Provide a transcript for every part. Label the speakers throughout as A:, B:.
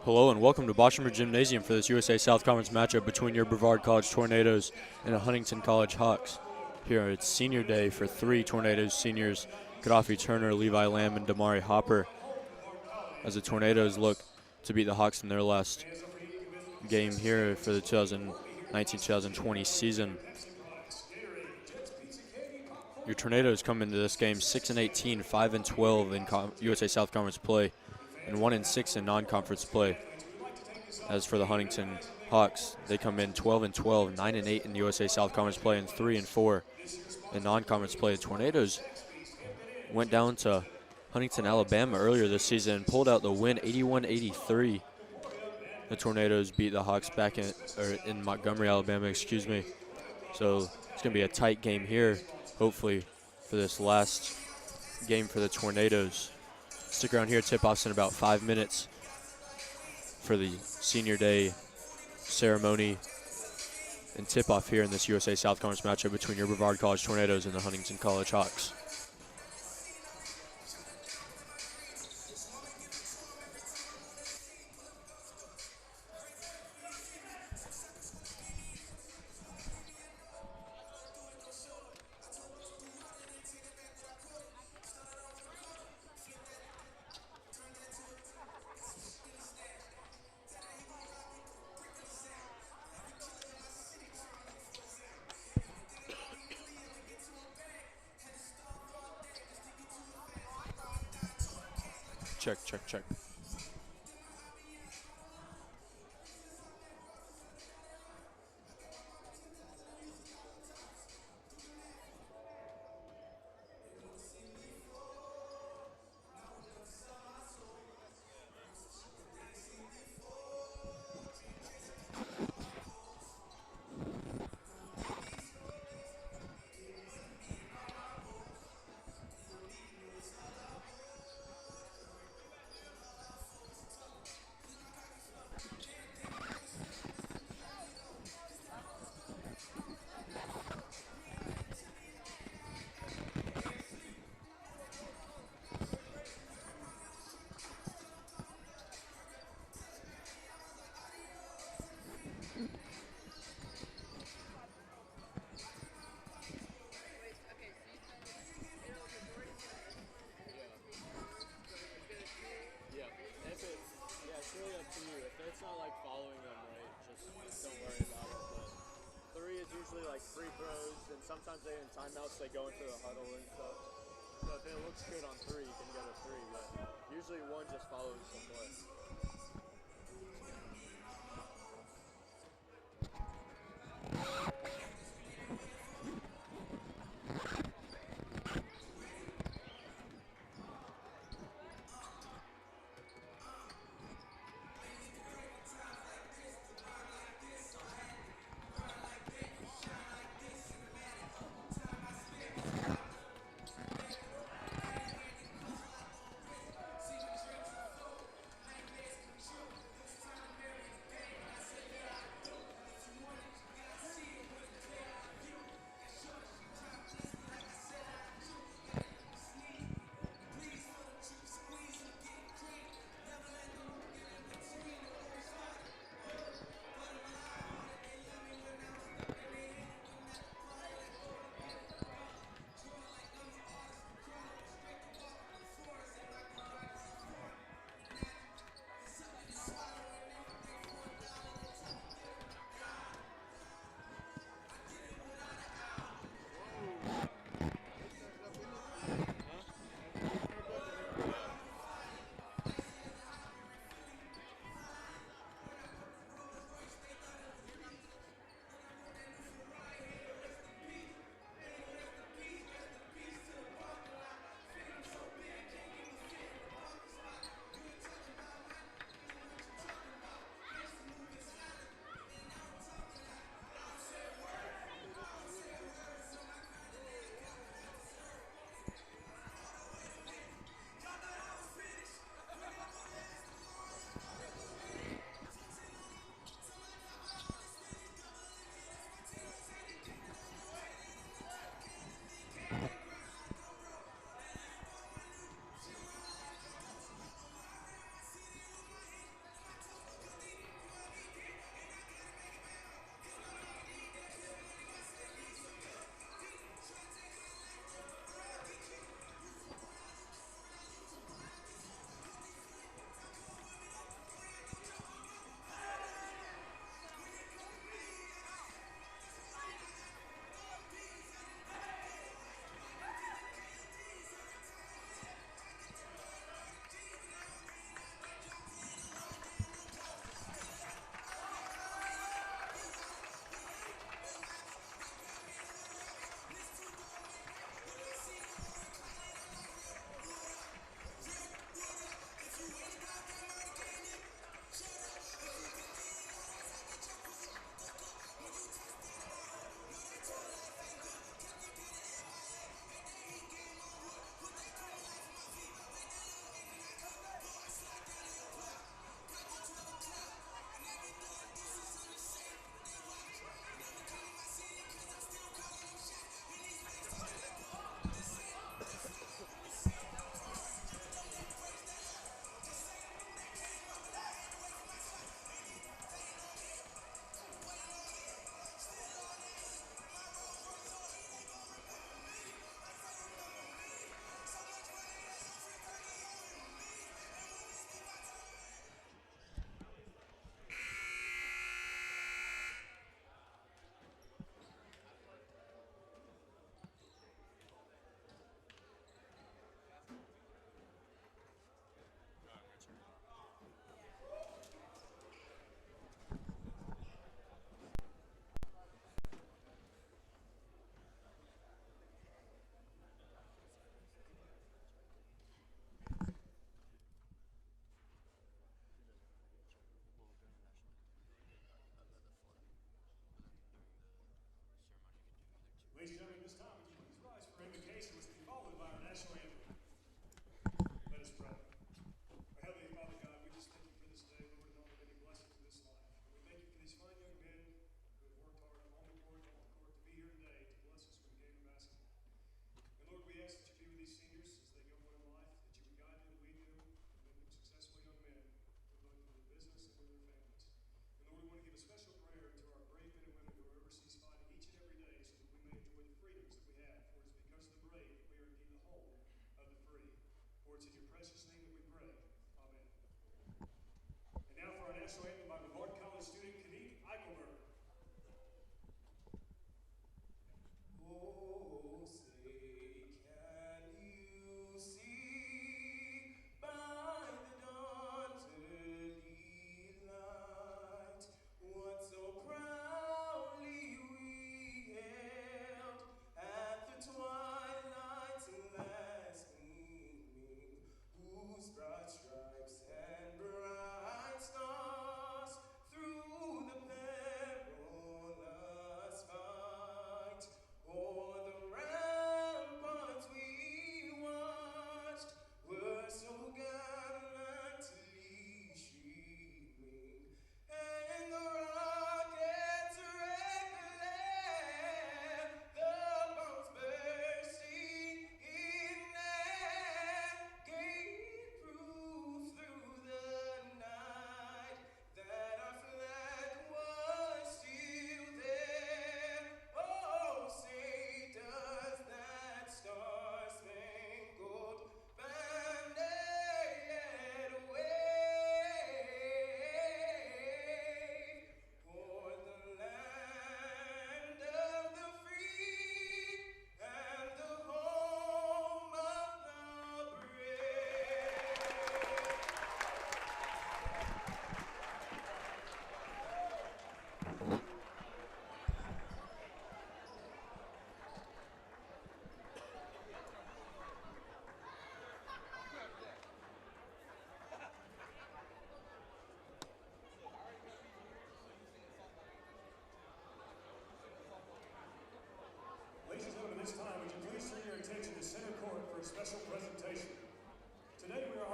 A: Hello and welcome to Boshamer Gymnasium for this USA South Conference matchup between your Brevard College Tornadoes and the Huntingdon College Hawks. Here it's senior day for three Tornadoes seniors, Gaddafi Turner, Levi Lamb, and Damari Hopper, as the Tornadoes look to beat the Hawks in their last game here for the 2019-2020 season. Your Tornadoes come into this game 6-18, 5-12 in USA South Conference play, and 1-6 in non-conference play. As for the Huntingdon Hawks, they come in 12-12, 9-8 in USA South Conference play, and 3-4 in non-conference play. The Tornadoes went down to Huntingdon, Alabama earlier this season and pulled out the win 81-83. The Tornadoes beat the Hawks back in Montgomery, Alabama, excuse me. So it's going to be a tight game here, hopefully, for this last game for the Tornadoes. Stick around here. Tip-off's in about 5 minutes for the senior day ceremony and tip-off here in this USA South Conference matchup between your Brevard College Tornadoes and the Huntingdon College Hawks. Check, check, check.
B: Free throws, and sometimes they in timeouts they go into the huddle and stuff. So if it looks good on three, you can get a three, but usually one just follows the play.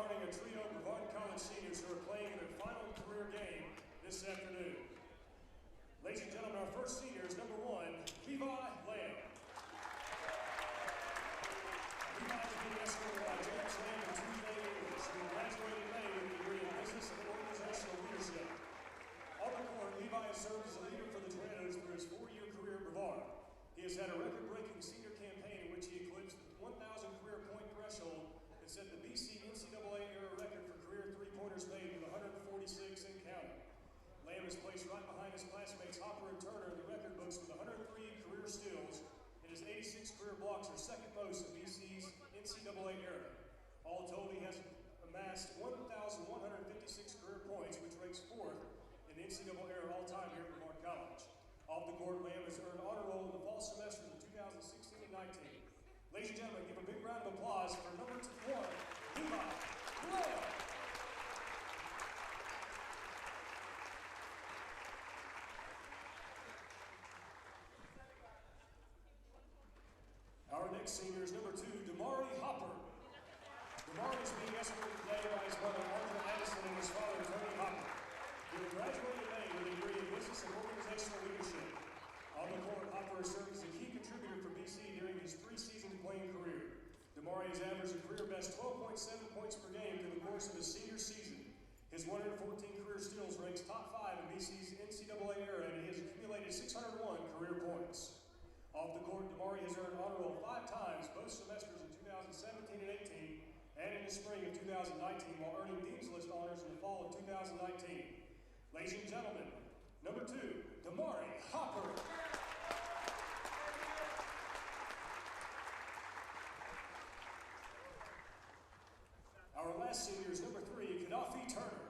C: starting a trio of Brevard College seniors who are playing in their final career game this afternoon. Ladies and gentlemen, our first senior is number 1, Levi Lamb. Levi is being escorted by James Lamb and Tuesday English, who graduated in May with a degree in Business and Organizational Leadership. On the court, Levi has served as a leader for the Tornadoes through his 4-year career at Brevard. He has had a record-breaking senior campaign in which he eclipsed the 1,000 career point threshold and set the BC NCAA era record for career three-pointers made with 146 and counting. Lamb is placed right behind his classmates Hopper and Turner in the record books with 103 career steals, and his 86 career blocks are second most in BC's NCAA era. All told, he has amassed 1,156 career points, which ranks 4th in the NCAA era all-time here at Brevard College. Off the court, Lamb has earned honor roll in the fall semesters of 2016 and 19. Ladies and gentlemen, give a big round of applause for number 1, Levi Lamb. Our next senior is number 2, Damari Hopper. Damari is being escorted today by his mother, Martha Addison, and his father, Tony Hopper. He will graduate in May with a degree in Business and Organizational Leadership. On the court, Hopper has served as a key contributor for BC during his 3-season playing career. Damari has averaged a career-best 12.7 points per game through the course of his senior season. His 114 career steals ranks top 5 in BC's NCAA era, and he has accumulated 601 career points. Off the court, Damari has earned honor roll 5 times, both semesters in 2017 and 18, and in the spring of 2019, while earning Dean's List honors in the fall of 2019. Ladies and gentlemen, number 2, Damari Hopper. Our last senior is number 3, Gaddafi Turner.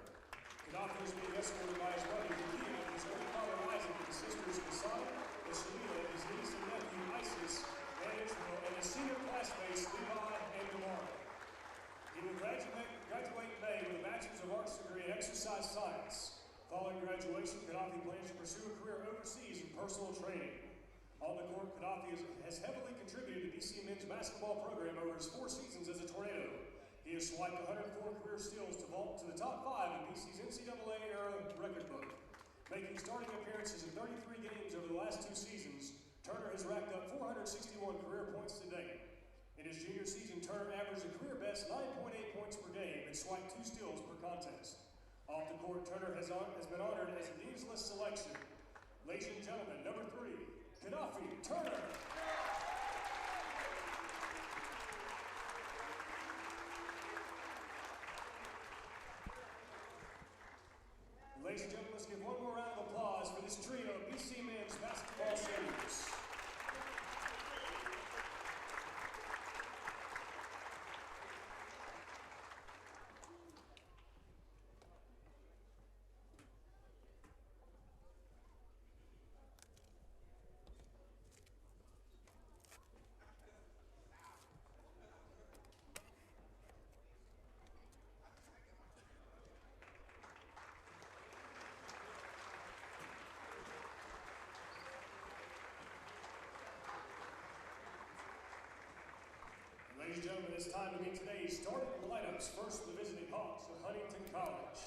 C: Gaddafi is being escorted by his buddy, Kadia, his older father, Isaac, and his sisters, Kasana and Shamila, his niece and nephew, Isis, and Israel, and his senior classmates, Levi and Damari. He will graduate in May with a Bachelor's of Arts degree in Exercise Science. Following graduation, Gaddafi plans to pursue a career overseas in personal training. On the court, Gaddafi has heavily contributed to BC men's basketball program over his 4 seasons as a Tornado. He has swiped 104 career steals to vault to the top 5 in BC's NCAA era record book. Making starting appearances in 33 games over the last 2 seasons, Turner has racked up 461 career points to date. In his junior season, Turner averaged a career best 9.8 points per game and swiped 2 steals per contest. Off the court, Turner has been honored as a Dean's List selection. Ladies and gentlemen, number 3, Gaddafi Turner. Ladies and gentlemen, let's give one more round of applause for this trio of BC men's basketball seniors. Ladies and gentlemen, it's time to meet today's starting lineups. First, the visiting Hawks of Huntingdon College.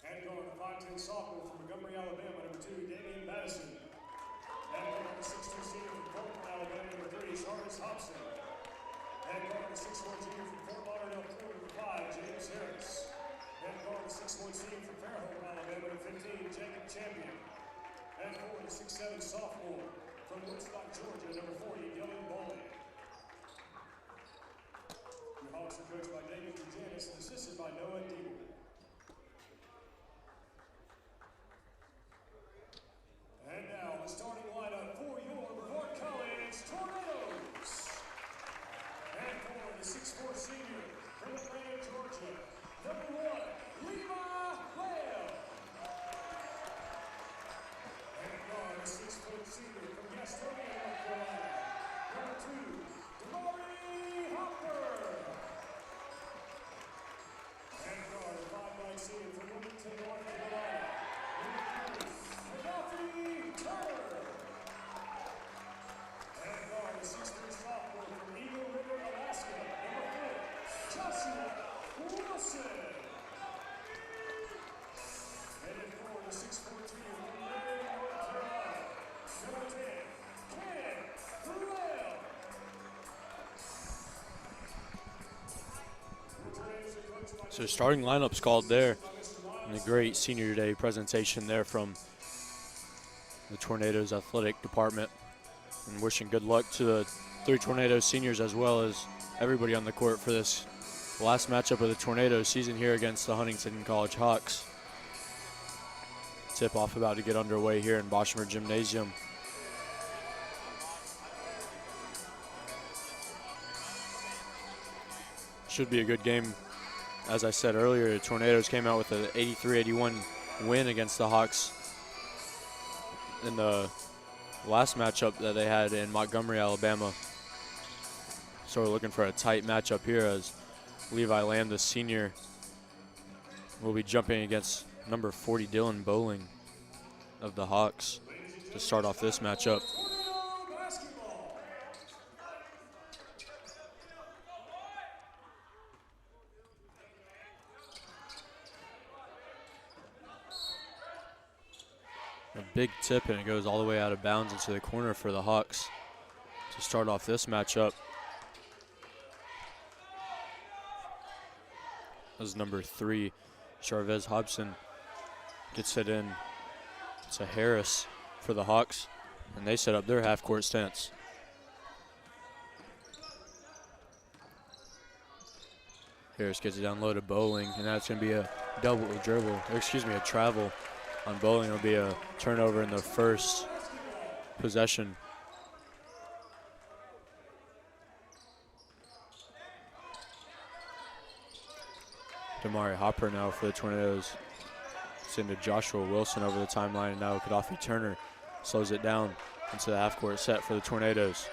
C: Hand guard, the 5'10" sophomore from Montgomery, Alabama, number 2, Damian Madison. Hand guard, the 6'2" senior from Fulton, Alabama, number 3, Charles Hobson. Hand guard, the 6'1" junior from Fort Lauderdale, Florida, number 5, James Harris. Hand guard, the 6'1" senior from Fairhope, Alabama, number 15, Jacob Champion. Hand forward, the 6'7" sophomore from Woodstock, Georgia, number 40, Dylan Bowley. Your Hawks are coached by David Dujanis and assisted by Noah Deagle. And now, the starting lineup for your Brevard College Tornadoes. And for the 6'4" senior from Atlanta, Georgia, number 1, Levi Lamb. And guard, the 6' senior from Gastonia, North Carolina, number 2, Damari Hopper. And guard, Wilson. Headed for the 6'14" from Brevard, North Carolina, number 10, Ken Burrell.
A: So starting lineups called there, and a great senior day presentation there from the Tornadoes athletic department, and wishing good luck to the 3 Tornadoes seniors as well as everybody on the court for this last matchup of the Tornadoes season here against the Huntingdon College Hawks. Tip-off about to get underway here in Boschmer Gymnasium. Should be a good game. As I said earlier, the Tornadoes came out with an 83-81 win against the Hawks in the last matchup that they had in Montgomery, Alabama. So we're looking for a tight matchup here as Levi Lamb, the senior, will be jumping against number 40 Dylan Bowling of the Hawks to start off this matchup. A big tip, and it goes all the way out of bounds into the corner for the Hawks to start off this matchup. As number 3, Charvez Hobson, gets it in to Harris for the Hawks, and they set up their half-court stance. Harris gets it down low to Bowling, and that's going to be a a travel on Bowling. It'll be a turnover in the first possession. Damari Hopper now for the Tornadoes. It's into Joshua Wilson over the timeline, and now Gaddafi Turner slows it down into the half-court set for the Tornadoes.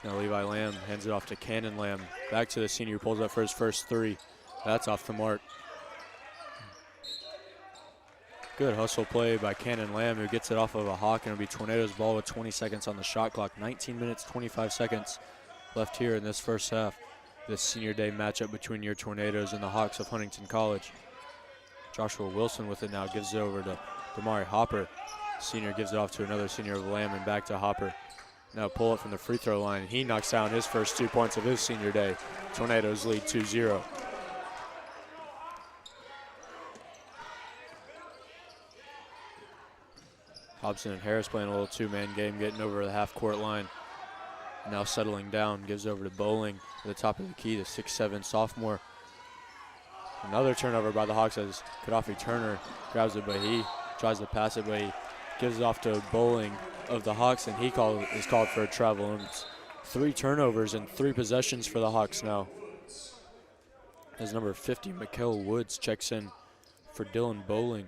A: Now Levi Lamb hands it off to Cannon Lamb. Back to the senior who pulls up for his first 3. That's off the mark. Good hustle play by Cannon Lamb, who gets it off of a Hawk, and it'll be Tornadoes ball with 20 seconds on the shot clock. 19 minutes, 25 seconds left here in this first half. This senior day matchup between your Tornadoes and the Hawks of Huntingdon College. Joshua Wilson with it now, gives it over to Damari Hopper. Senior gives it off to another senior of Lamb, and back to Hopper. Now pull it from the free throw line. He knocks down his first 2 points of his senior day. Tornadoes lead 2-0. Hobson and Harris playing a little 2-man game, getting over the half-court line. Now settling down, gives over to Bowling at the top of the key, the 6'7" sophomore. Another turnover by the Hawks as Gaddafi Turner grabs it, but he tries to pass it, but he gives it off to Bowling of the Hawks, and he is called for a travel. And it's 3 turnovers and 3 possessions for the Hawks now. As number 50, Mikael Woods, checks in for Dylan Bowling.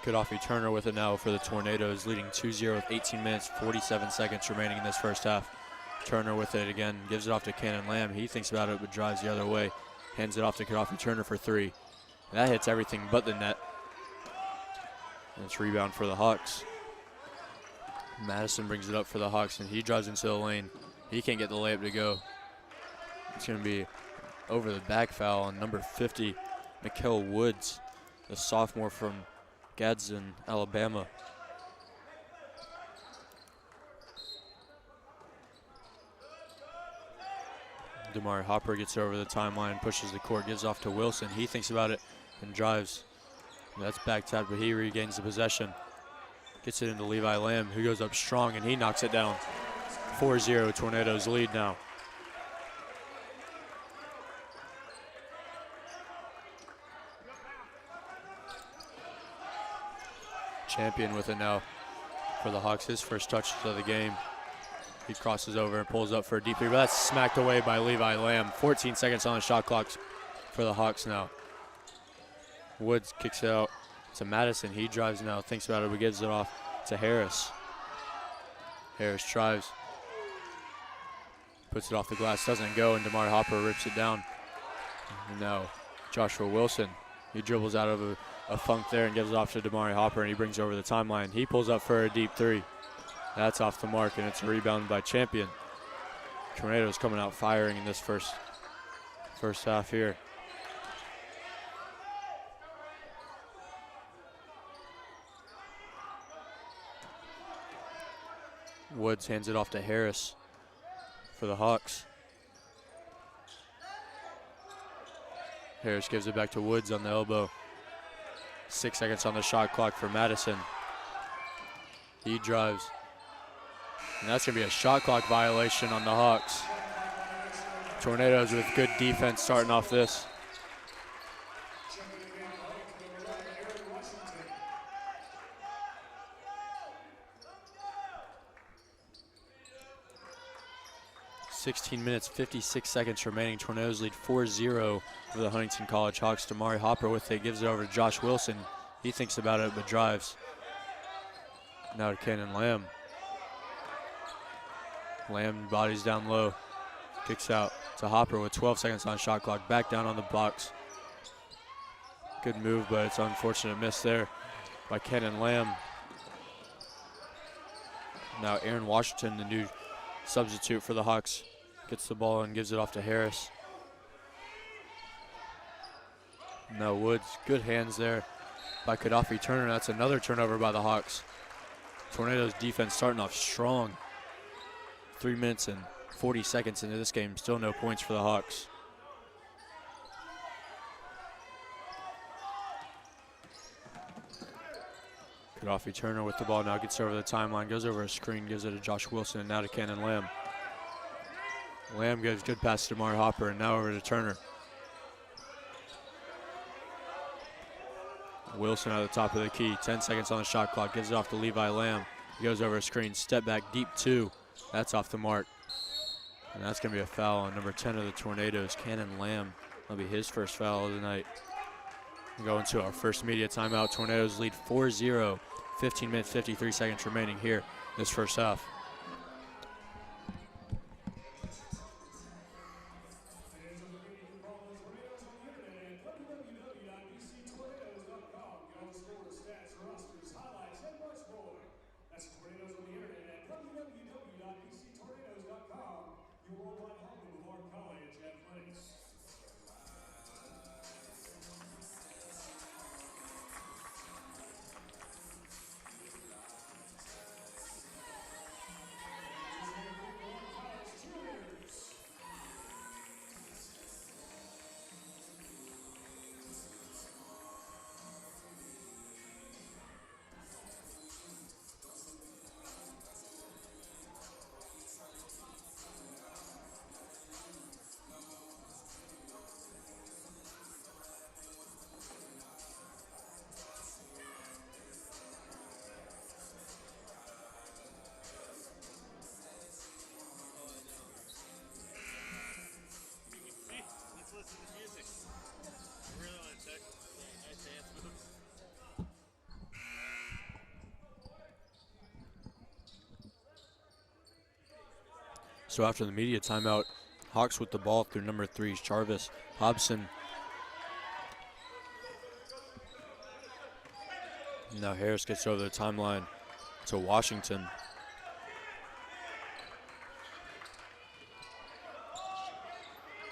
A: Gaddafi Turner with it now for the Tornadoes, leading 2-0 with 18 minutes, 47 seconds remaining in this first half. Turner with it again, gives it off to Cannon Lamb. He thinks about it, but drives the other way. Hands it off to Gaddafi Turner for 3. And that hits everything but the net. And it's rebound for the Hawks. Madison brings it up for the Hawks, and he drives into the lane. He can't get the layup to go. It's going to be over the back foul on number 50, Mikael Woods, the sophomore from Gadsden, Alabama. Damari Hopper gets over the timeline, pushes the court, gives off to Wilson. He thinks about it and drives. And that's back tapped, but he regains the possession. Gets it into Levi Lamb, who goes up strong, and he knocks it down. 4-0, Tornadoes lead now. Champion with it now for the Hawks, his first touches of the game. He crosses over and pulls up for a deep three, but that's smacked away by Levi Lamb. 14 seconds on the shot clock for the Hawks now. Woods kicks it out to Madison. He drives now, thinks about it, but gives it off to Harris. Harris drives, puts it off the glass, doesn't go, and Damari Hopper rips it down. And now Joshua Wilson, he dribbles out of a funk there and gives it off to Damari Hopper, and he brings over the timeline. He pulls up for a deep three. That's off the mark, and it's a rebound by Champion. Tornadoes coming out firing in this first half here. Woods hands it off to Harris for the Hawks. Harris gives it back to Woods on the elbow. 6 seconds on the shot clock for Madison. He drives. And that's going to be a shot clock violation on the Hawks. Tornadoes with good defense starting off this. .16 minutes, 56 seconds remaining. Tornadoes lead 4-0 over the Huntingdon College Hawks. Damari Hopper with it, gives it over to Josh Wilson. He thinks about it, but drives. Now to Cannon Lamb. Lamb bodies down low, kicks out to Hopper with 12 seconds on shot clock. Back down on the box. Good move, but it's an unfortunate miss there by Cannon Lamb. Now Aaron Washington, the new substitute for the Hawks, gets the ball and gives it off to Harris. Now Woods, good hands there by Gaddafi Turner. That's another turnover by the Hawks. Tornadoes defense starting off strong. 3 minutes and 40 seconds into this game, still no points for the Hawks. Gaddafi Turner with the ball now, gets over the timeline, goes over a screen, gives it to Josh Wilson, and now to Cannon Lamb. Lamb gives good pass to Damari Hopper, and now over to Turner. Wilson at the top of the key, 10 seconds on the shot clock, gives it off to Levi Lamb. He goes over a screen, step back, deep two. That's off the mark. And that's going to be a foul on number 10 of the Tornadoes, Cannon Lamb. That'll be his first foul of the night. We go into our first media timeout. Tornadoes lead 4-0. 15 minutes, 53 seconds remaining here in this first half. So after the media timeout, Hawks with the ball through number 3, Jarvis Hobson. Now Harris gets over the timeline to Washington.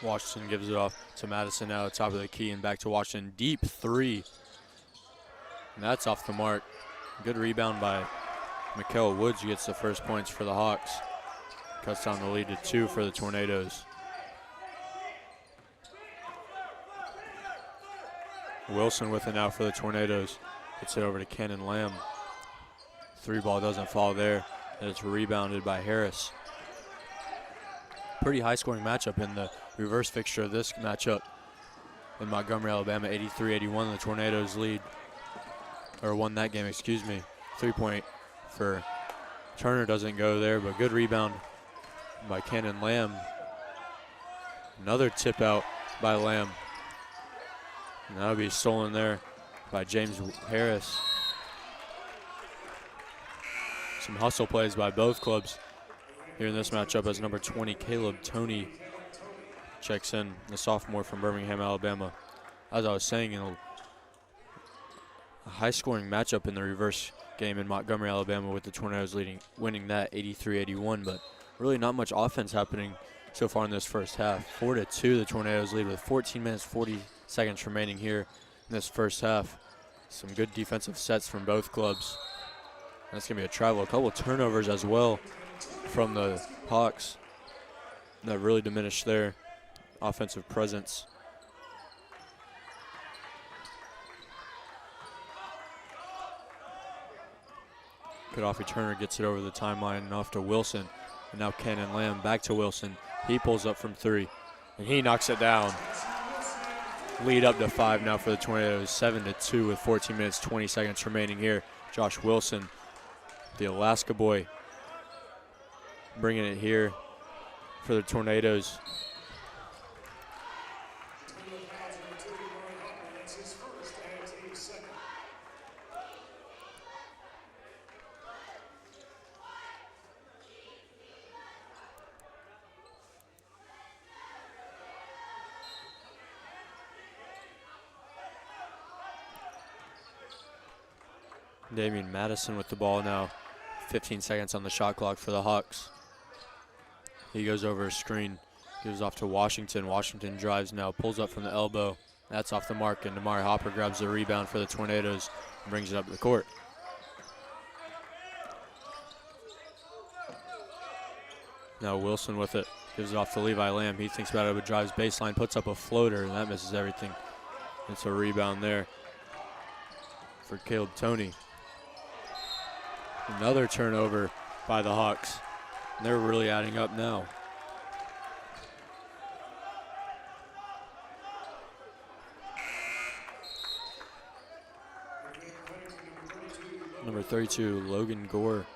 A: Washington gives it off to Madison now at the top of the key and back to Washington. Deep three. And that's off the mark. Good rebound by Mikael Woods, who gets the first points for the Hawks. Cuts down the lead to 2 for the Tornadoes. Wilson with it now for the Tornadoes. Gets it over to Cannon Lamb. 3 ball doesn't fall there, and it's rebounded by Harris. Pretty high scoring matchup in the reverse fixture of this matchup in Montgomery, Alabama, 83-81. The Tornadoes lead, or won that game, excuse me. 3-point for Turner doesn't go there, but good rebound by Cannon Lamb. Another tip out by Lamb. And that'll be stolen there by James Harris. Some hustle plays by both clubs here in this matchup as number 20, Caleb Toney, checks in, the sophomore from Birmingham, Alabama. As I was saying, high-scoring matchup in the reverse game in Montgomery, Alabama, with the Tornadoes winning that 83-81, but really not much offense happening so far in this first half. 4-2, the Tornadoes lead with 14 minutes, 40 seconds remaining here in this first half. Some good defensive sets from both clubs. That's going to be a travel. A couple of turnovers as well from the Hawks that really diminished their offensive presence. Gaddafi Turner gets it over the timeline and off to Wilson. And now Cannon Lamb back to Wilson. He pulls up from 3, and he knocks it down. Lead up to 5 now for the Tornadoes, 7-2 with 14 minutes, 20 seconds remaining here. Josh Wilson, the Alaska boy, bringing it here for the Tornadoes. Damian Madison with the ball now. 15 seconds on the shot clock for the Hawks. He goes over a screen, gives off to Washington. Washington drives now, pulls up from the elbow. That's off the mark, and Damari Hopper grabs the rebound for the Tornadoes and brings it up the court. Now Wilson with it, gives it off to Levi Lamb. He thinks about it, but drives baseline, puts up a floater, and that misses everything. It's a rebound there for Caleb Toney. Another turnover by the Hawks. They're really adding up now. Number 32, Logan Gore,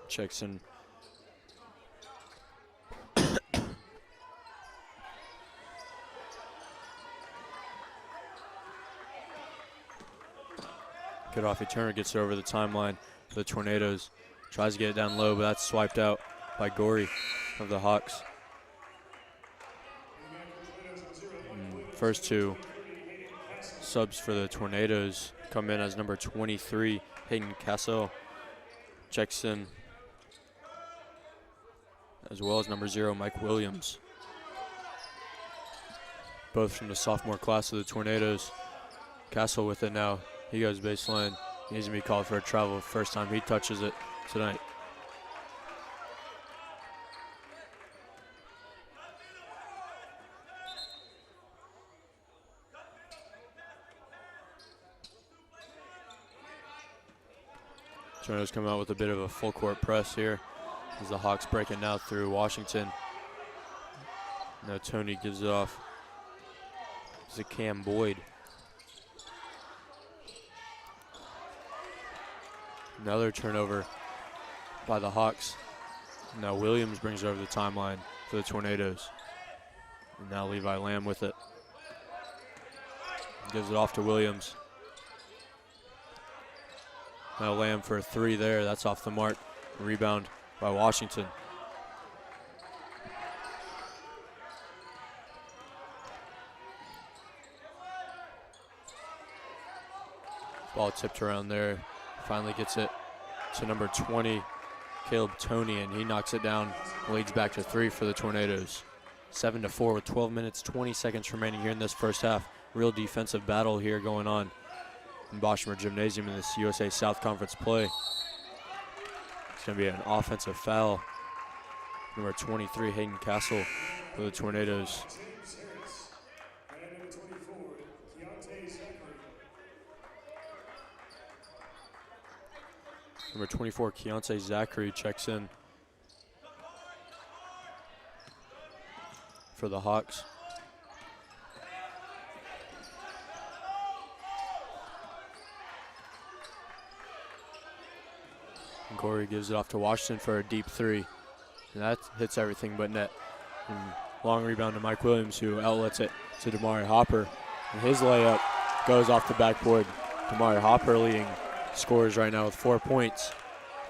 A: checks in. Gaddafi Turner gets it over the timeline for the Tornadoes. Tries to get it down low, but that's swiped out by Gorey of the Hawks. First 2 subs for the Tornadoes come in as number 23, Hayden Cassell, checks in, as well as number 0, Mike Williams. Both from the sophomore class of the Tornadoes. Cassell with it now. He goes baseline. He needs to be called for a travel. First time he touches it tonight. Tornadoes come out with a bit of a full court press here as the Hawks break it now through Washington. Now Toney gives it off to Cam Boyd. Another turnover by the Hawks. Now Williams brings it over the timeline for the Tornadoes. And now Levi Lamb with it. Gives it off to Williams. Now Lamb for a 3 there. That's off the mark. Rebound by Washington. Ball tipped around there. Finally gets it to number 20, Caleb Toney, and he knocks it down. Leads back to 3 for the Tornadoes. 7-4 with 12 minutes, 20 seconds remaining here in this first half. Real defensive battle here going on in Boshamer Gymnasium in this USA South Conference play. It's going to be an offensive foul. Number 23, Hayden Castle for the Tornadoes. Number 24, Keontae Zachary, checks in for the Hawks. Gorey gives it off to Washington for a deep 3. And that hits everything but net. And long rebound to Mike Williams, who outlets it to Damari Hopper. And his layup goes off the backboard. Damari Hopper leading scores right now with 4 points.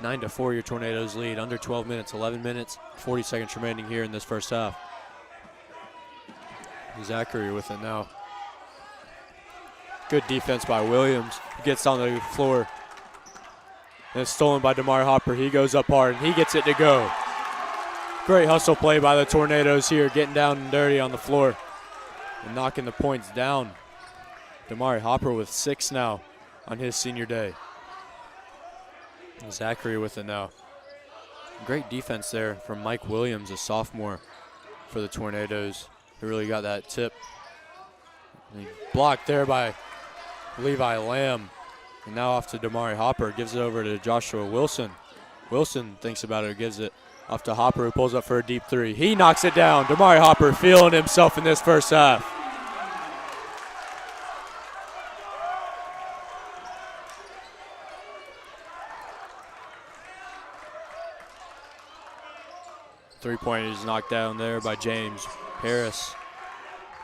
A: 9-4 your Tornadoes lead, under 12 minutes, 11 minutes, 40 seconds remaining here in this first half. Zachary with it now. Good defense by Williams. He gets on the floor. And it's stolen by Damari Hopper. He goes up hard, and he gets it to go. Great hustle play by the Tornadoes here, getting down and dirty on the floor and knocking the points down. Damari Hopper with 6 now on his senior day. Zachary with it now. Great defense there from Mike Williams, a sophomore for the Tornadoes, who really got that tip. And he blocked there by Levi Lamb. And now off to Damari Hopper, gives it over to Joshua Wilson. Wilson thinks about it, gives it off to Hopper, who pulls up for a deep 3. He knocks it down. Damari Hopper feeling himself in this first half. Three-pointer is knocked down there by James Harris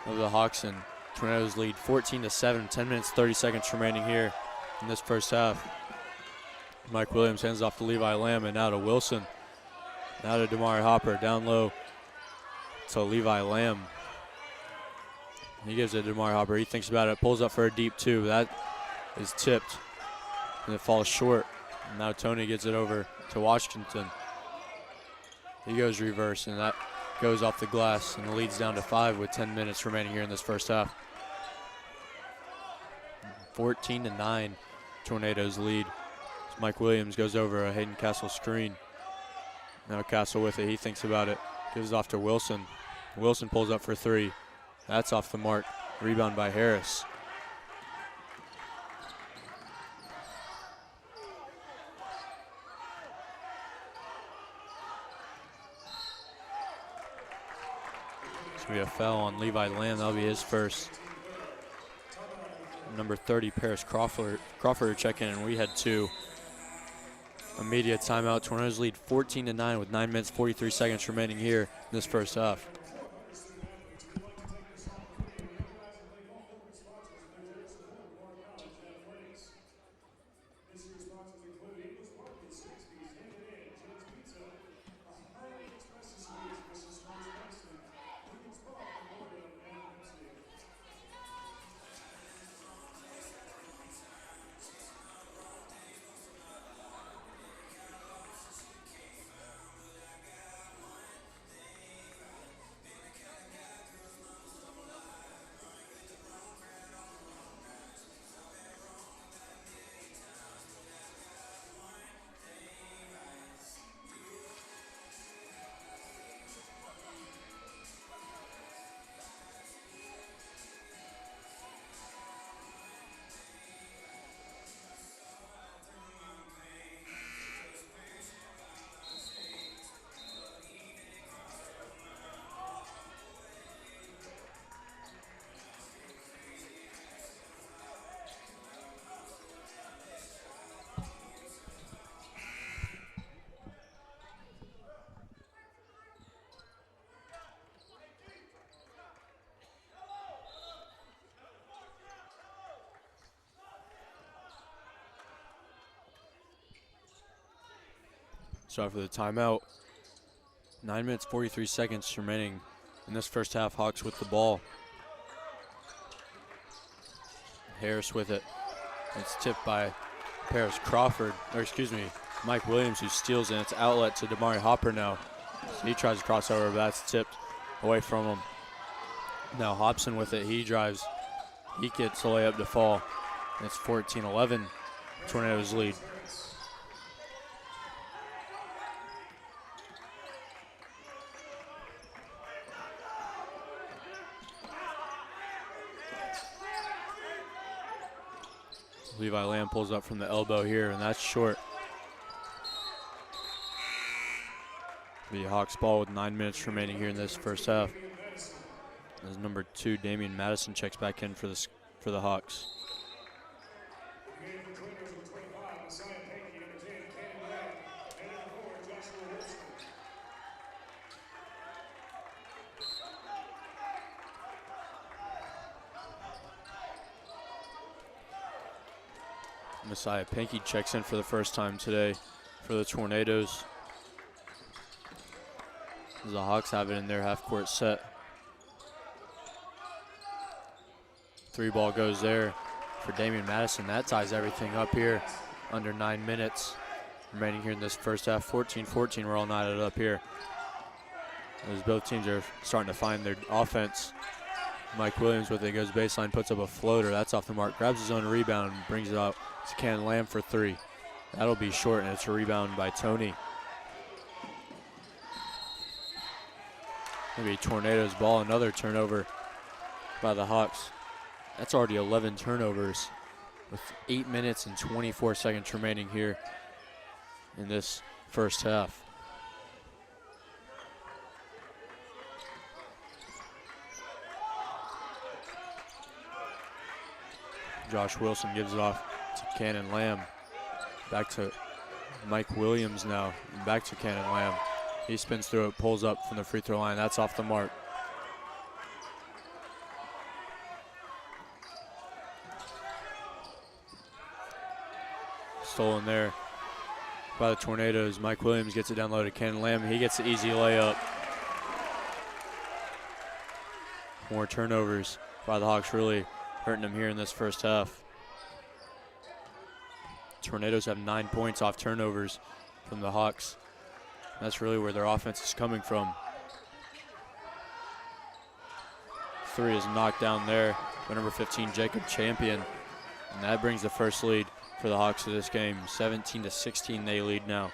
A: of the Hawks, and Tornadoes lead 14-7. 10 minutes, 30 seconds remaining here in this first half. Mike Williams hands off to Levi Lamb, and now to Wilson. Now to Damari Hopper, down low to Levi Lamb. He gives it to Damari Hopper. He thinks about it, pulls up for a deep 2. That is tipped, and it falls short. And now Tony gets it over to Washington. He goes reverse, and that goes off the glass, and the lead's down to 5 with 10 minutes remaining here in this first half. 14-9, Tornadoes lead. Mike Williams goes over a Hayden Castle screen. Now Castle with it, he thinks about it, gives it off to Wilson. Wilson pulls up for 3. That's off the mark. Rebound by Harris. It's going to be a foul on Levi Lamb. That'll be his first. Number 30, Paris Crawford check in, and we had 2. Immediate timeout. Tornadoes lead 14-9 with 9 minutes, 43 seconds remaining here in this first half. Sorry for the timeout. 9 minutes, 43 seconds remaining in this first half. Hawks with the ball. Harris with it. It's tipped by Paris Crawford, or excuse me, Mike Williams, who steals it. It's outlet to Damari Hopper now. So he tries to cross over, but that's tipped away from him. Now Hobson with it. He drives. He gets the layup to fall. And it's 14-11. Tornadoes lead. Levi Lamb pulls up from the elbow here, and that's short. The Hawks ball with 9 minutes remaining here in this first half. As number 2, Damian Madison, checks back in for the Hawks. Messiah Pinky checks in for the first time today for the Tornadoes. The Hawks have it in their half-court set. 3 ball goes there. for Damian Madison. That ties everything up here. Under 9 minutes remaining here in this first half. 14-14, we're all knotted up here. As both teams are starting to find their offense. Mike Williams with it, goes baseline, puts up a floater. That's off the mark, grabs his own rebound, and brings it out to Cannon Lamb for 3. That'll be short, and it's a rebound by Tony. Maybe Tornadoes ball, another turnover by the Hawks. That's already 11 turnovers with 8 minutes and 24 seconds remaining here in this first half. Josh Wilson gives it off to Cannon Lamb. Back to Mike Williams now, and back to Cannon Lamb. He spins through it, pulls up from the free throw line. That's off the mark. Stolen there by the Tornadoes. Mike Williams gets it down low to Cannon Lamb. He gets the easy layup. More turnovers by the Hawks, really hurting them here in this first half. Tornadoes have 9 points off turnovers from the Hawks. That's really where their offense is coming from. 3 is knocked down there by number 15, Jacob Champion. And that brings the first lead for the Hawks to this game. 17-16 they lead now.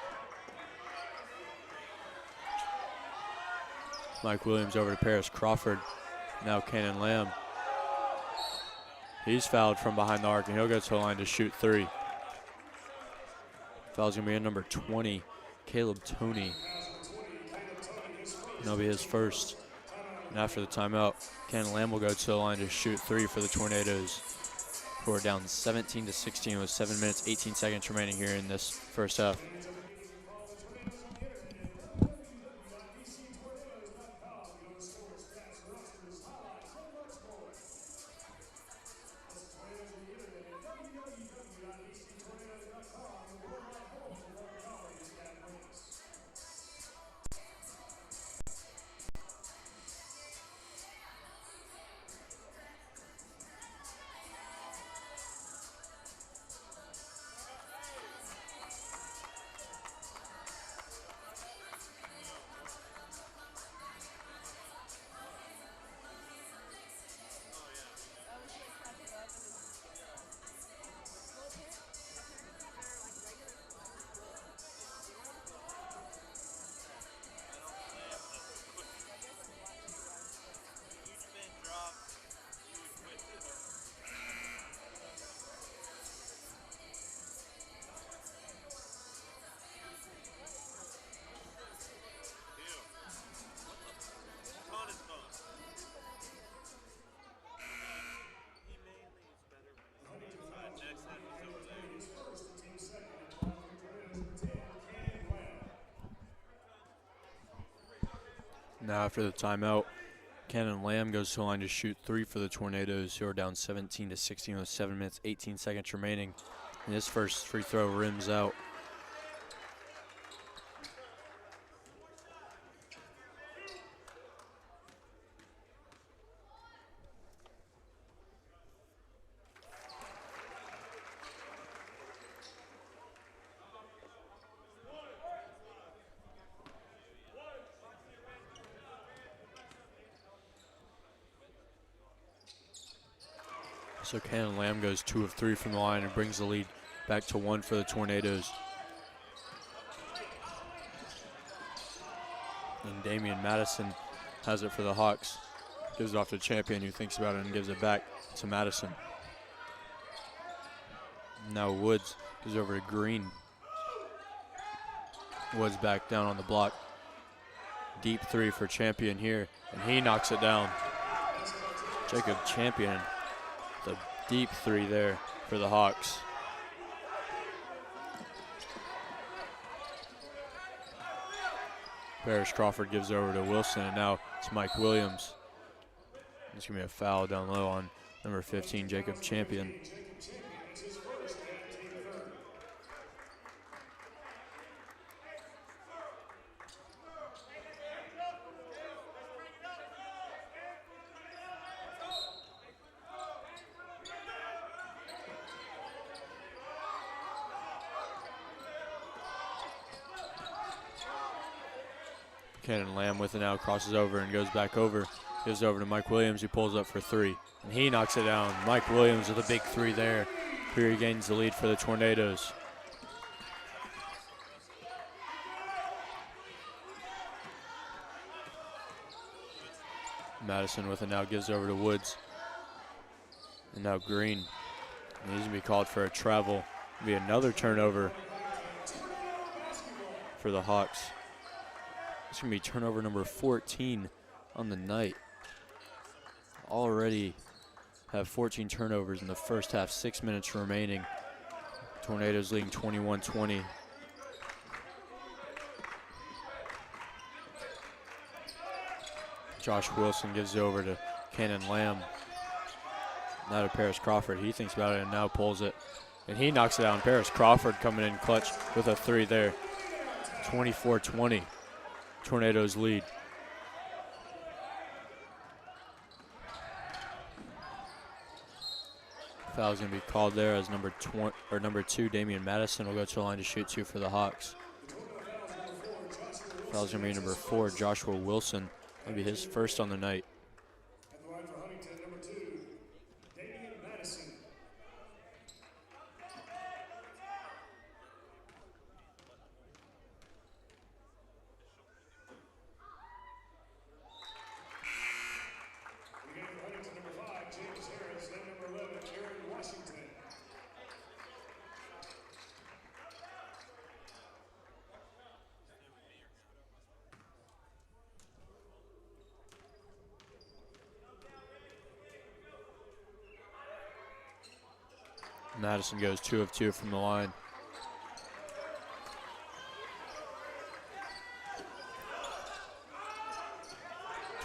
A: Mike Williams over to Paris Crawford. Now Cannon Lamb. He's fouled from behind the arc, and he'll go to the line to shoot 3. Foul's gonna be on number 20, Caleb Toney. And that'll be his first. And after the timeout, Cannon Lamb will go to the line to shoot 3 for the Tornadoes, who are down 17-16 with 7 minutes, 18 seconds remaining here in this first half. Now after the timeout, Cannon Lamb goes to the line to shoot 3 for the Tornadoes, who are down 17-16 with 7 minutes, 18 seconds remaining. And his first free throw rims out. So Cannon Lamb goes 2 of 3 from the line and brings the lead back to 1 for the Tornadoes. And Damian Madison has it for the Hawks. Gives it off to Champion, who thinks about it and gives it back to Madison. Now Woods goes over to Green. Woods back down on the block. Deep 3 for Champion here, and he knocks it down. Jacob Champion, the deep 3 there for the Hawks. Paris Crawford gives over to Wilson, and now it's Mike Williams. There's going to be a foul down low on number 15, Jacob Champion. Cannon Lamb with it now, crosses over and goes back over. Gives over to Mike Williams, who pulls up for three. And he knocks it down. Mike Williams with a big three there. Here he gains the lead for the Tornadoes. Madison with it now, gives over to Woods. And now Green. And he's going to be called for a travel. Be another turnover for the Hawks. It's going to be turnover number 14 on the night. Already have 14 turnovers in the first half, 6 minutes remaining. Tornadoes leading 21-20. Josh Wilson gives it over to Cannon Lamb. Now to Paris Crawford. He thinks about it and now pulls it. And he knocks it down. Paris Crawford coming in clutch with a three there. 24-20. Tornadoes lead. Foul's going to be called there as number 2, Damian Madison, will go to the line to shoot two for the Hawks. Foul's going to be number 4, Joshua Wilson. That'll be his first on the night.
C: At the line for Huntington, number 2, Damian Madison. Again for Huntington, number 5, James Harris, then number 11, Aaron Washington.
A: Madison goes 2 of 2 from the line.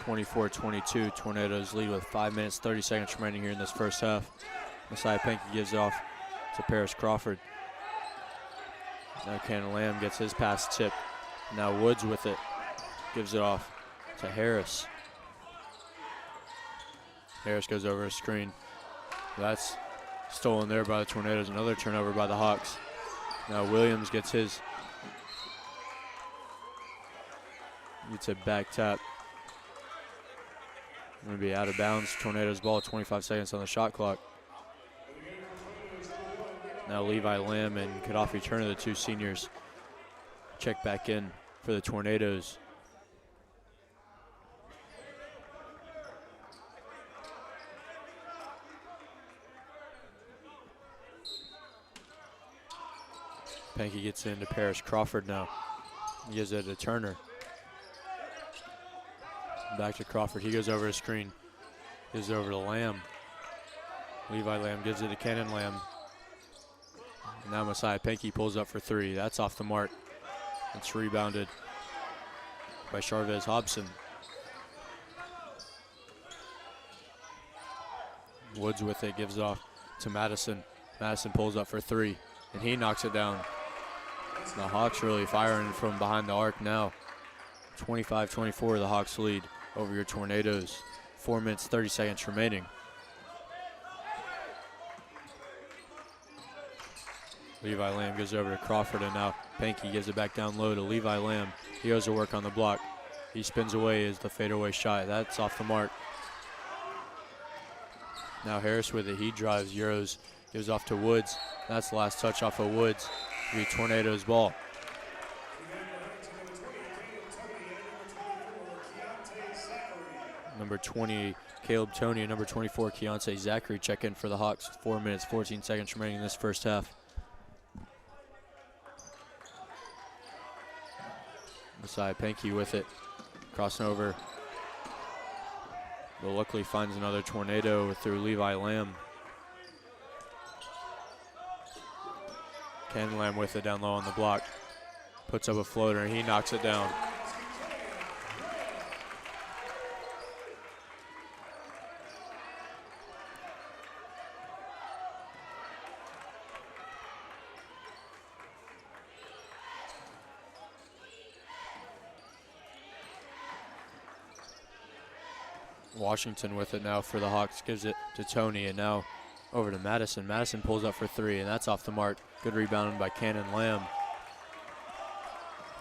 A: (24-22). Tornadoes lead with 5 minutes, 30 seconds remaining here in this first half. Messiah Pankey gives it off to Paris Crawford. Now Cannon Lamb gets his pass tipped. Now Woods with it. Gives it off to Harris. Harris goes over a screen. That's stolen there by the Tornadoes. Another turnover by the Hawks. Now Williams gets his. Gets a back tap. Going to be out of bounds. Tornadoes ball, 25 seconds on the shot clock. Now Levi Lamb and Gaddafi Turner, the 2 seniors, check back in for the Tornadoes. Pankey gets into Paris Crawford now. He gives it to Turner. Back to Crawford. He goes over a screen. Gives it over to Lamb. Levi Lamb gives it to Cannon Lamb. And now Messiah Pankey pulls up for 3. That's off the mark. It's rebounded by Charvez Hobson. Woods with it, gives it off to Madison. Madison pulls up for 3, and he knocks it down. The Hawks really firing from behind the arc now. 25-24, the Hawks lead over your Tornadoes. 4 minutes, 30 seconds remaining. Levi Lamb goes over to Crawford, and now Pankey gives it back down low to Levi Lamb. He goes to work on the block. He spins away as the fadeaway shot. That's off the mark. Now Harris with it. He drives, Euros, gives off to Woods. That's the last touch off of Woods. It'll be Tornadoes ball. Number 20, Caleb Toney, and number 24, Keontae Zachary check in for the Hawks. 4 minutes, 14 seconds remaining in this first half. Messiah Pankey with it, crossing over. But luckily finds another Tornado through Levi Lamb. Ken Lamb with it down low on the block. Puts up a floater, and he knocks it down. Washington with it now for the Hawks, gives it to Toney, and now over to Madison. Madison pulls up for 3, and that's off the mark. Good rebound by Cannon Lamb.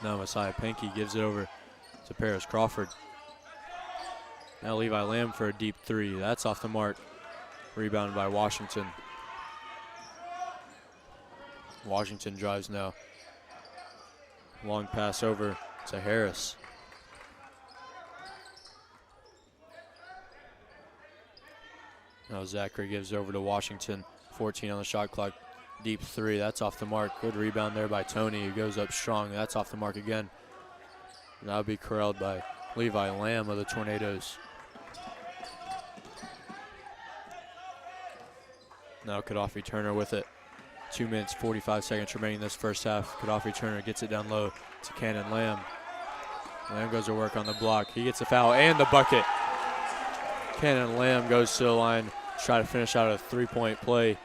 A: Now Messiah Pankey gives it over to Paris Crawford. Now Levi Lamb for a deep three. That's off the mark. Rebounded by Washington. Washington drives now. Long pass over to Harris. Now Zachary gives over to Washington. 14 on the shot clock. Deep three. That's off the mark. Good rebound there by Tony, who goes up strong. That's off the mark again. That'll be corralled by Levi Lamb of the Tornadoes. Now Gaddafi Turner with it. 2 minutes, 45 seconds remaining in this first half. Gaddafi Turner gets it down low to Cannon Lamb. Lamb goes to work on the block. He gets a foul and the bucket. Cannon Lamb goes to the line to try to finish out a three-point play,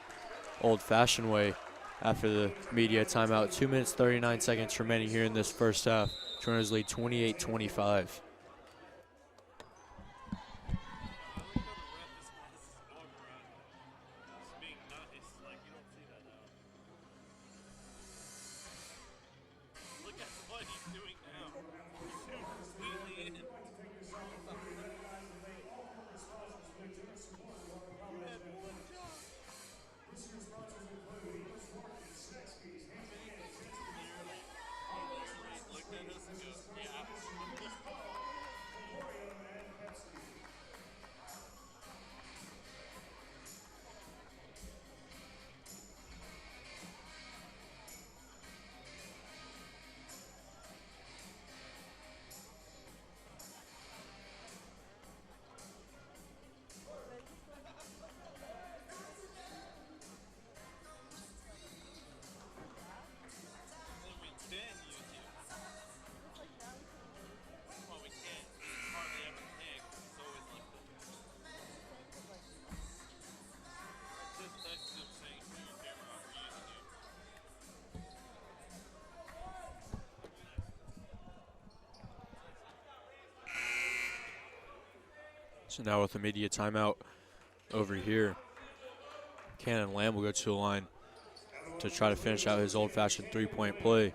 A: old-fashioned way, after the media timeout. 2 minutes, 39 seconds remaining here in this first half. Tornadoes lead 28-25. So now with the media timeout over here, Cannon Lamb will go to the line to try to finish out his old-fashioned three-point play.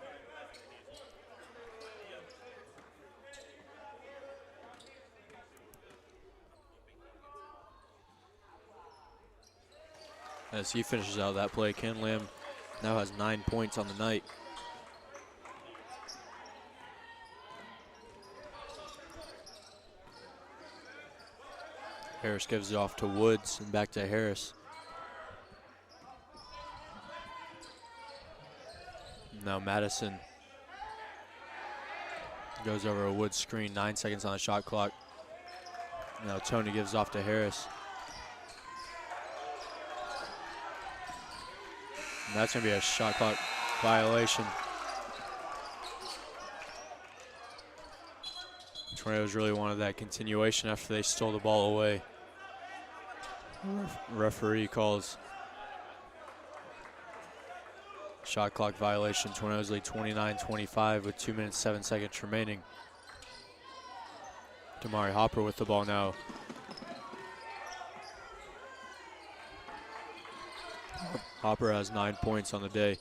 A: As he finishes out that play, Cannon Lamb now has 9 points on the night. Harris gives it off to Woods and back to Harris. Now Madison goes over a Woods screen, 9 seconds on the shot clock. Now Tony gives off to Harris. And that's going to be a shot clock violation. Tornadoes really wanted that continuation after they stole the ball away. Referee calls shot clock violation. Tornadoes lead 29-25 with 2 minutes, 7 seconds remaining. Damari Hopper with the ball now. Hopper has 9 points on the day.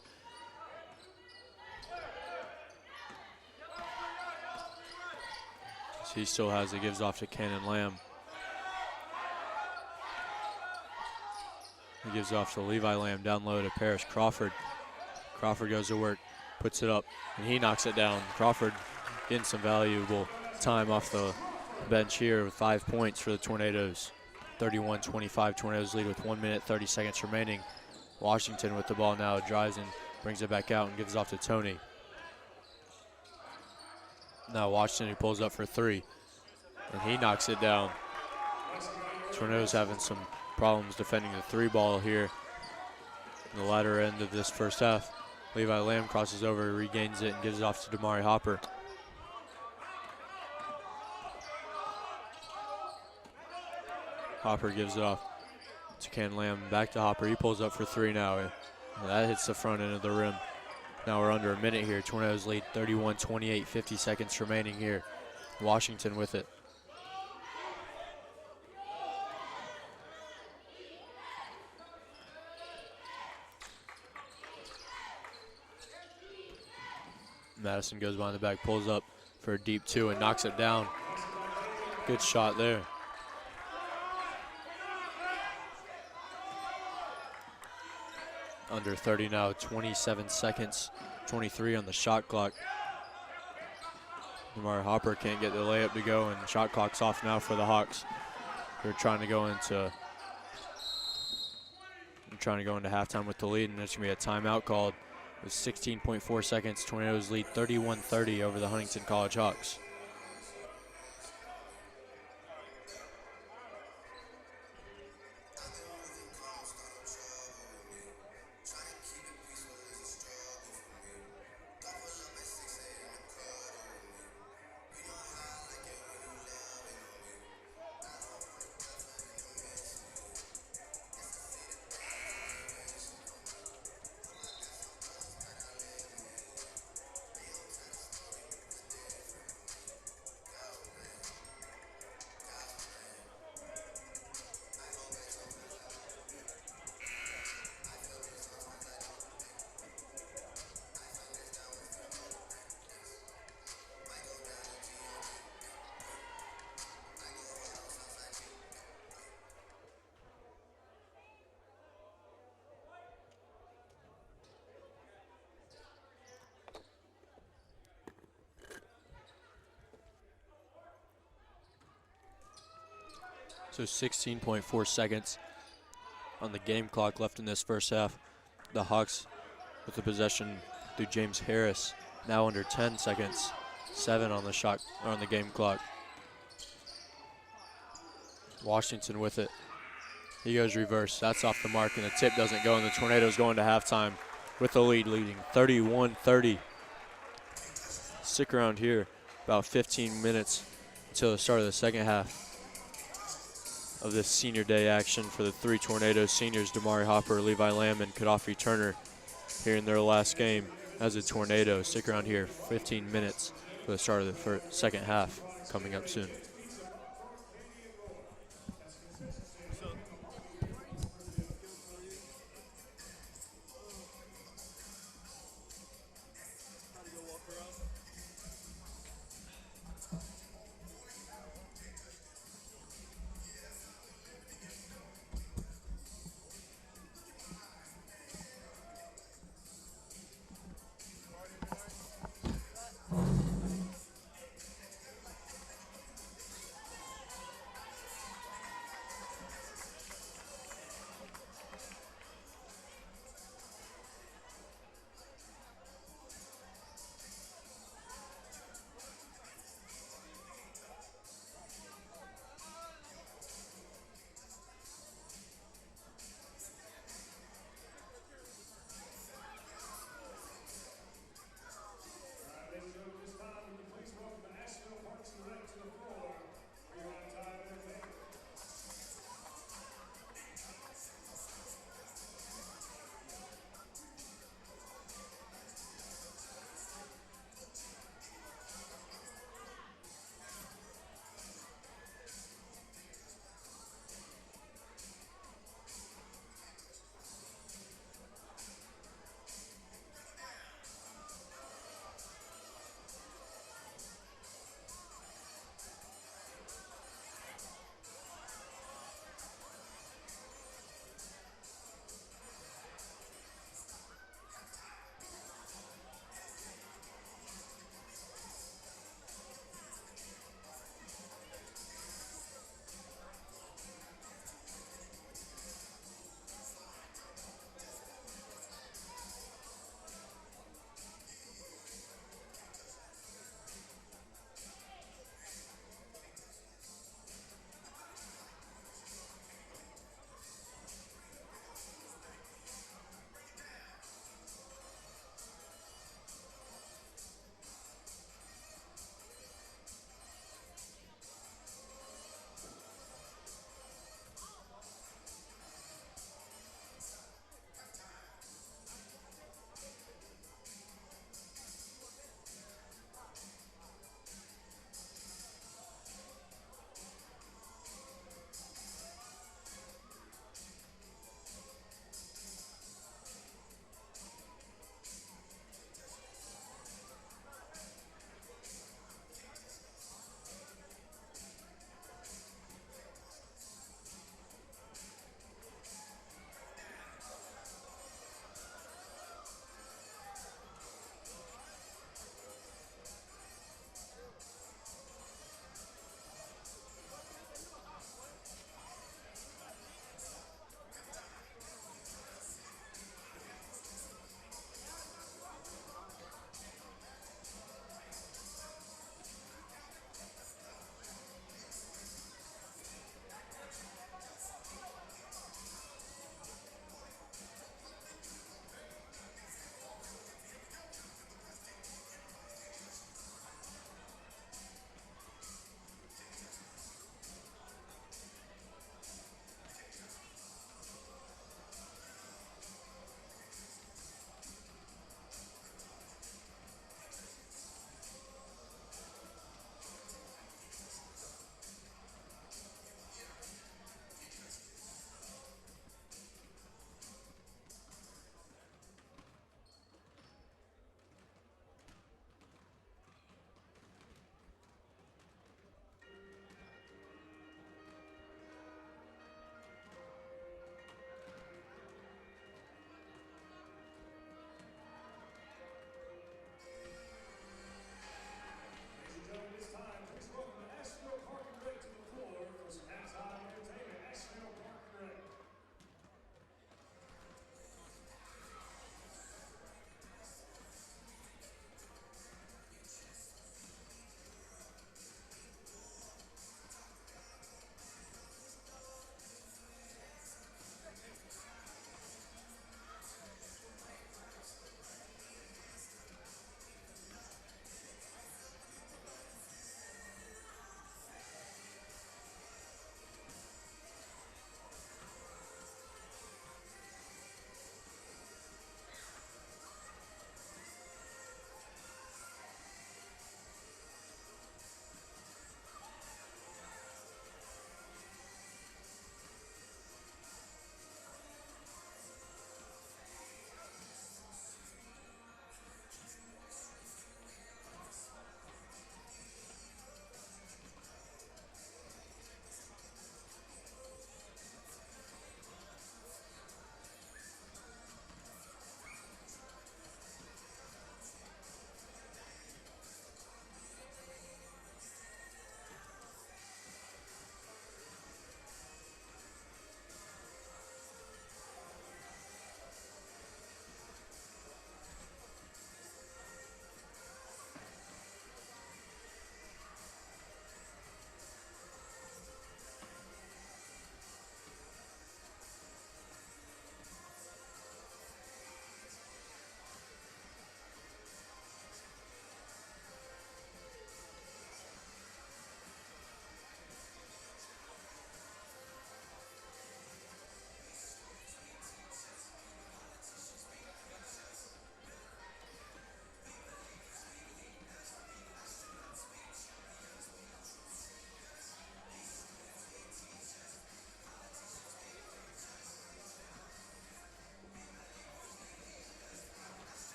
A: So he still has it, gives off to Cannon Lamb. He gives off to Levi Lamb, down low to Paris Crawford. Crawford goes to work, puts it up, and he knocks it down. Crawford getting some valuable time off the bench here with 5 points for the Tornadoes. 31-25, Tornadoes lead with 1 minute, 30 seconds remaining. Washington with the ball now, drives and brings it back out and gives it off to Tony. Now Washington, he pulls up for three, and he knocks it down. Tornadoes having some problems defending the three ball here in the latter end of this first half. Levi Lamb crosses over, regains it, and gives it off to Damari Hopper. Hopper gives it off to Ken Lamb, back to Hopper. He pulls up for three now. That hits the front end of the rim. Now we're under a minute here. Tornadoes lead 31-28, 50 seconds remaining here. Washington with it. Madison goes behind the back, pulls up, for a deep 2 and knocks it down. Good shot there. Under 30 now, 27 seconds, 23 on the shot clock. Damari Hopper can't get the layup to go, and shot clock's off now for the Hawks. They're trying to go into halftime with the lead, and there's going to be a timeout called with 16.4 seconds. Tornadoes lead 31-30 over the Huntingdon College Hawks. So 16.4 seconds on the game clock left in this first half. The Hawks with the possession through James Harris. Now under 10 seconds. 7 on the game clock. Washington with it. He goes reverse. That's off the mark, and the tip doesn't go, and the Tornadoes go into halftime with the lead, leading 31-30. Stick around here about 15 minutes until the start of the second half of this senior day action for the 3 Tornadoes seniors, Damari Hopper, Levi Lamb, and Gaddafi Turner, here in their last game as a Tornado. Stick around here, 15 minutes for the start of the second half coming up soon.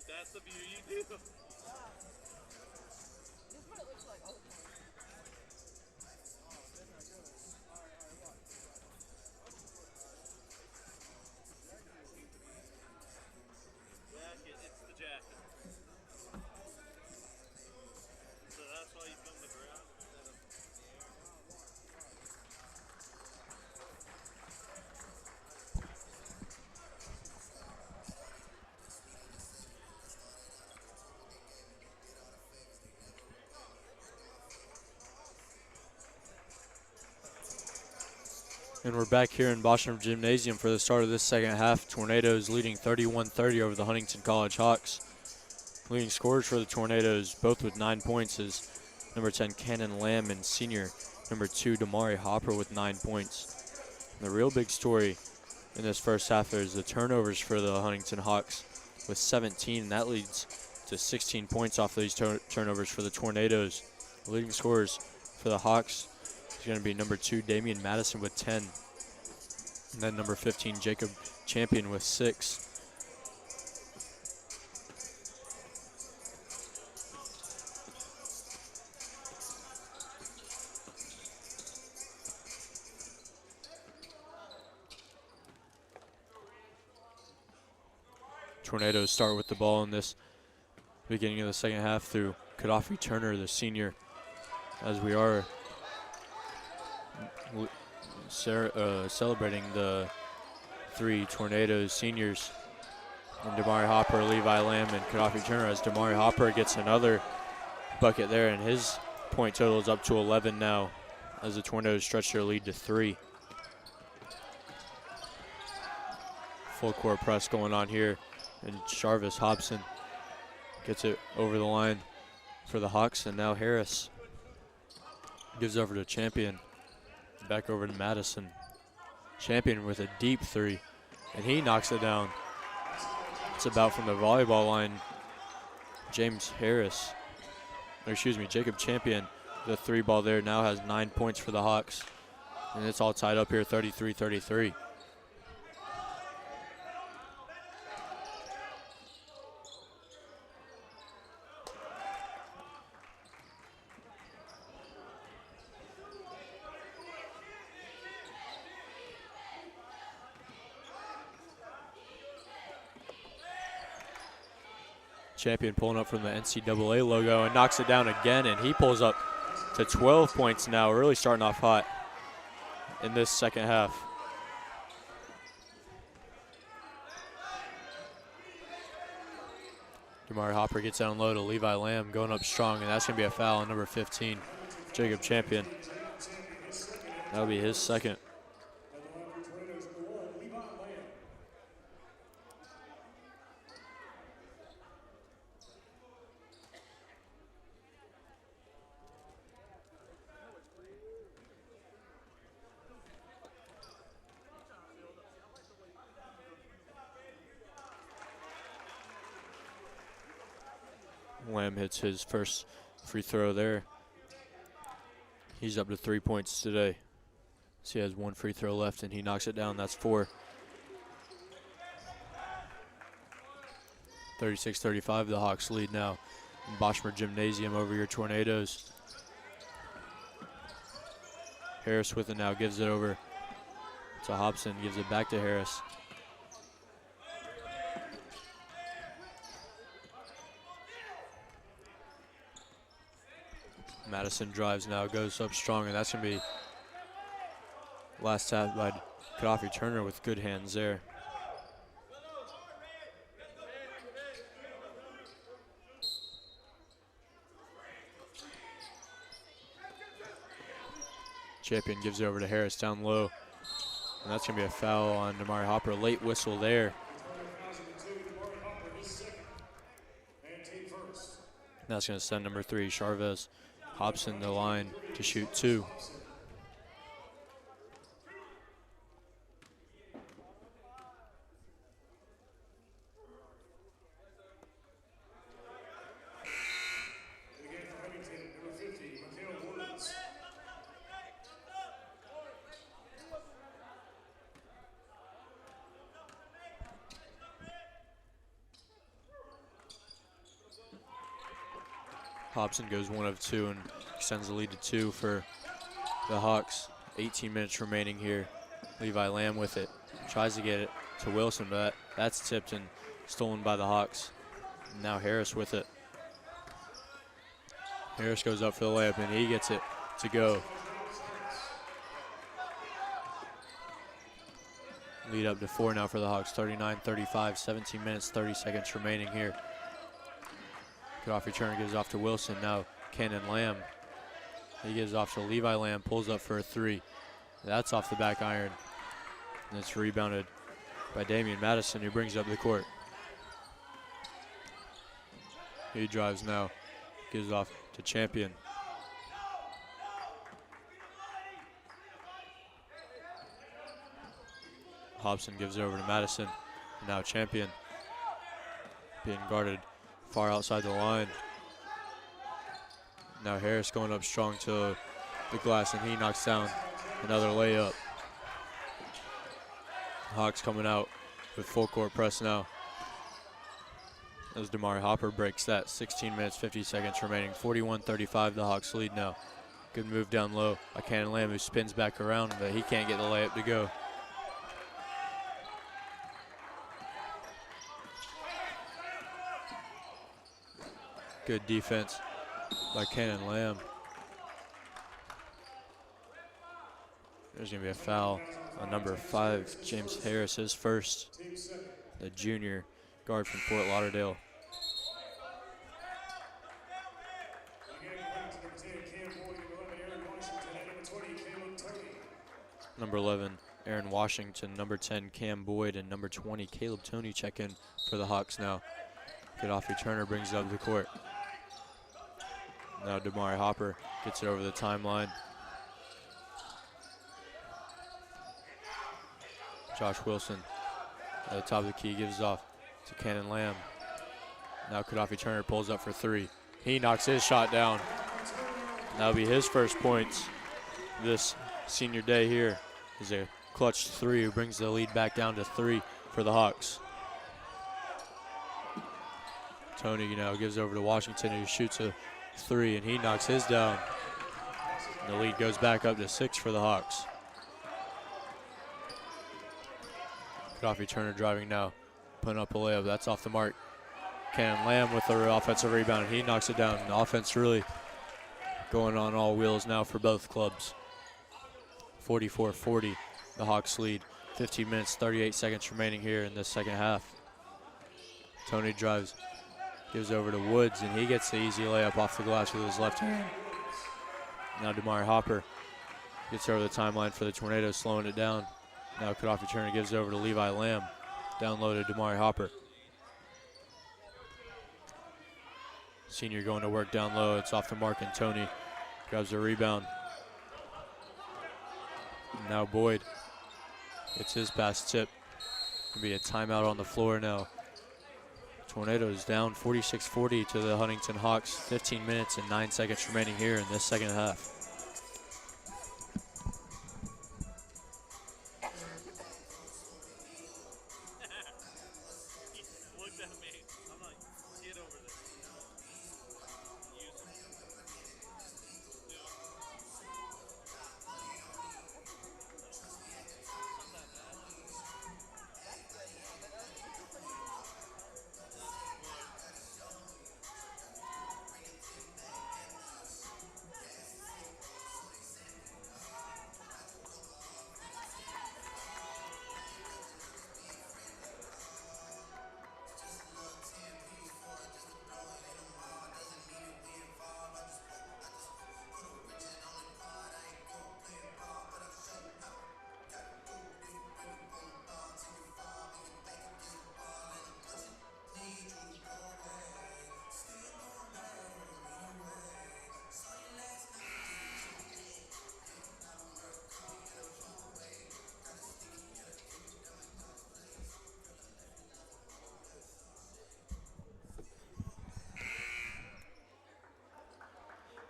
D: That's the view you do. Jacket, it's the jacket. So that's why you film the ground instead of
A: And we're back here in Boston Gymnasium for the start of this second half. Tornadoes leading 31-30 over the Huntingdon College Hawks. Leading scorers for the Tornadoes, both with 9 points, is number 10, Cannon Lamb, and senior number 2, Damari Hopper, with 9 points. And the real big story in this first half is the turnovers for the Huntingdon Hawks with 17, and that leads to 16 points off these turnovers for the Tornadoes. The leading scorers for the Hawks is going to be number 2, Damian Madison, with 10. And then number 15, Jacob Champion, with 6. Tornadoes start with the ball in this beginning of the second half through Gaddafi Turner, the senior, as we are celebrating the 3 Tornadoes seniors, and Damari Hopper, Levi Lamb, and Gaddafi Turner, as Damari Hopper gets another bucket there, and his point total is up to 11 now as the Tornadoes stretch their lead to 3. Full court press going on here, and Jarvis Hobson gets it over the line for the Hawks, and now Harris gives over to Champion. Back over to Madison. Champion with a deep 3, and he knocks it down. It's about from the volleyball line. Jacob Champion, the 3 ball there, now has 9 points for the Hawks, and it's all tied up here, 33-33. Champion pulling up from the NCAA logo and knocks it down again, and he pulls up to 12 points now, really starting off hot in this second half. Damari Hopper gets down low to Levi Lamb, going up strong, and that's going to be a foul on number 15, Jacob Champion. That'll be his second. Lamb hits his first free throw there. He's up to 3 points today. So he has 1 free throw left, and he knocks it down. That's 4. 36-35, the Hawks lead now in Boschmer Gymnasium over your Tornadoes. Harris with it now, gives it over to Hobson, gives it back to Harris. Madison drives now, goes up strong, and that's going to be last tap by Gaddafi Turner with good hands there. Champion gives it over to Harris down low, and that's going to be a foul on Damari Hopper. Late whistle there. That's going to send number 3, Jarvis Hobson, the line to shoot 2. Hobson goes 1 of 2 and extends the lead to 2 for the Hawks. 18 minutes remaining here. Levi Lamb with it. Tries to get it to Wilson, but that's tipped and stolen by the Hawks. Now Harris with it. Harris goes up for the layup, and he gets it to go. Lead up to 4 now for the Hawks. 39-35, 17 minutes, 30 seconds remaining here. Cutoff return gives off to Wilson. Now Cannon Lamb. He gives off to Levi Lamb, pulls up for a 3. That's off the back iron. And it's rebounded by Damian Madison, who brings it up the court. He drives now, gives off to Champion. Hobson gives it over to Madison. Now Champion being guarded far outside the line. Now Harris going up strong to the glass, and he knocks down another layup. Hawks coming out with full court press now, as Damari Hopper breaks that. 16 minutes, 50 seconds remaining. 41-35, the Hawks lead now. Good move down low by Cannon Lamb, who spins back around, but he can't get the layup to go. Good defense by Cannon Lamb. There's going to be a foul on number 5, James Harris, his first, the junior guard from Fort Lauderdale. Number 11, Aaron Washington. Number 10, Cam Boyd. And number 20, Caleb Toney check in for the Hawks now. Good-off returner brings it up the court. Now Damari Hopper gets it over the timeline. Josh Wilson at the top of the key gives off to Cannon Lamb. Now Gaddafi Turner pulls up for 3. He knocks his shot down. That'll be his first points this senior day here. Is a clutch 3 who brings the lead back down to 3 for the Hawks. Toney now gives over to Washington, who shoots a 3, and he knocks his down. And the lead goes back up to 6 for the Hawks. Gaddafi Turner driving now, putting up a layup. That's off the mark. Cannon Lamb with the offensive rebound, and he knocks it down. The offense really going on all wheels now for both clubs. 44-40, the Hawks lead. 15 minutes, 38 seconds remaining here in this second half. Toney drives, gives over to Woods, and he gets the easy layup off the glass with his left hand. Now Damari Hopper gets over the timeline for the Tornadoes, slowing it down. Now Gaddafi Turner gives it over to Levi Lamb. Down low to Damari Hopper. Senior going to work down low. It's off the mark, and Toney grabs the rebound. Now Boyd. It's his pass tip. Gonna be a timeout on the floor now. Tornadoes down 46-40 to the Huntington Hawks. 15 minutes and 9 seconds remaining here in this second half.
D: Looked at me. I'm like, get over there. Use it.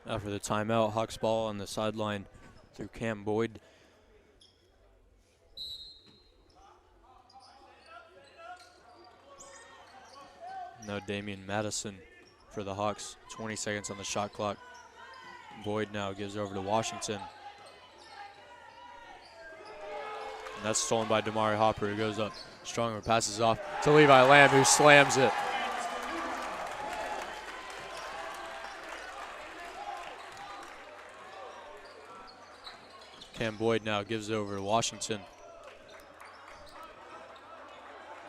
A: Now for the timeout, Hawks ball on the sideline through Cam Boyd. Now Damian Madison for the Hawks. 20 seconds on the shot clock. Boyd now gives over to Washington. And that's stolen by Damari Hopper, who goes up stronger, passes off to Levi Lamb, who slams it. Cam Boyd now gives it over to Washington.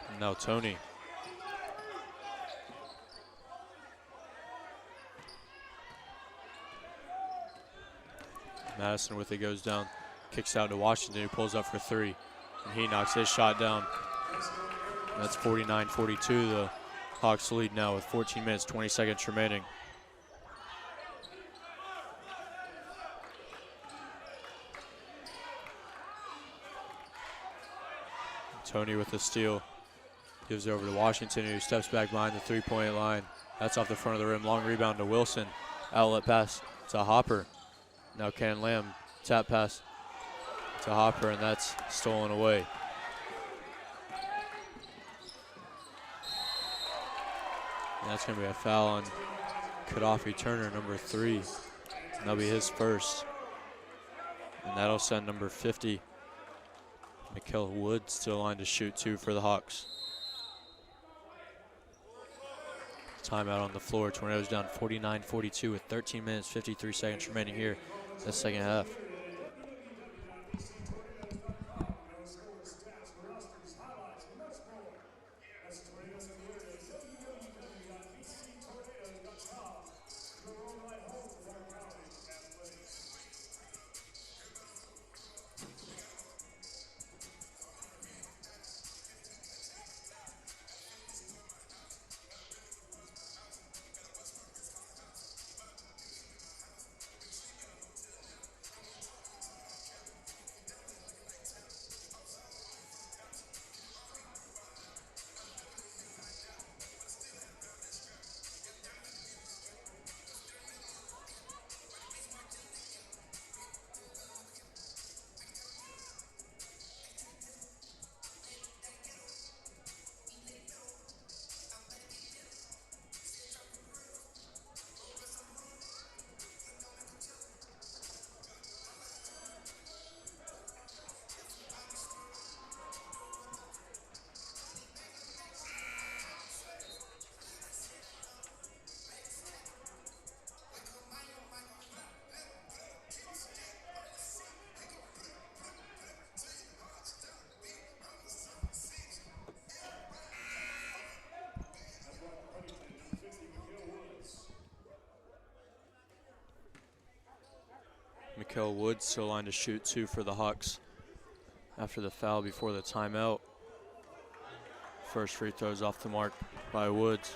A: And now Tony. Madison with it, goes down, kicks out to Washington, who pulls up for three. And he knocks his shot down. And that's 49-42. The Hawks lead now with 14 minutes, 20 seconds remaining. Tony with the steal. Gives it over to Washington, who steps back behind the three-point line. That's off the front of the rim. Long rebound to Wilson. Outlet pass to Hopper. Now Ken Lamb, tap pass to Hopper, and that's stolen away. And that's going to be a foul on Gaddafi Turner, number 3. And that'll be his first. And that'll send number 50, Mikael Woods, to the line to shoot 2 for the Hawks. Timeout on the floor. Tornadoes down 49-42 with 13 minutes, 53 seconds remaining here in the second half. Mikael Woods to the line to shoot 2 for the Hawks after the foul before the timeout. First free throws off the mark by Woods.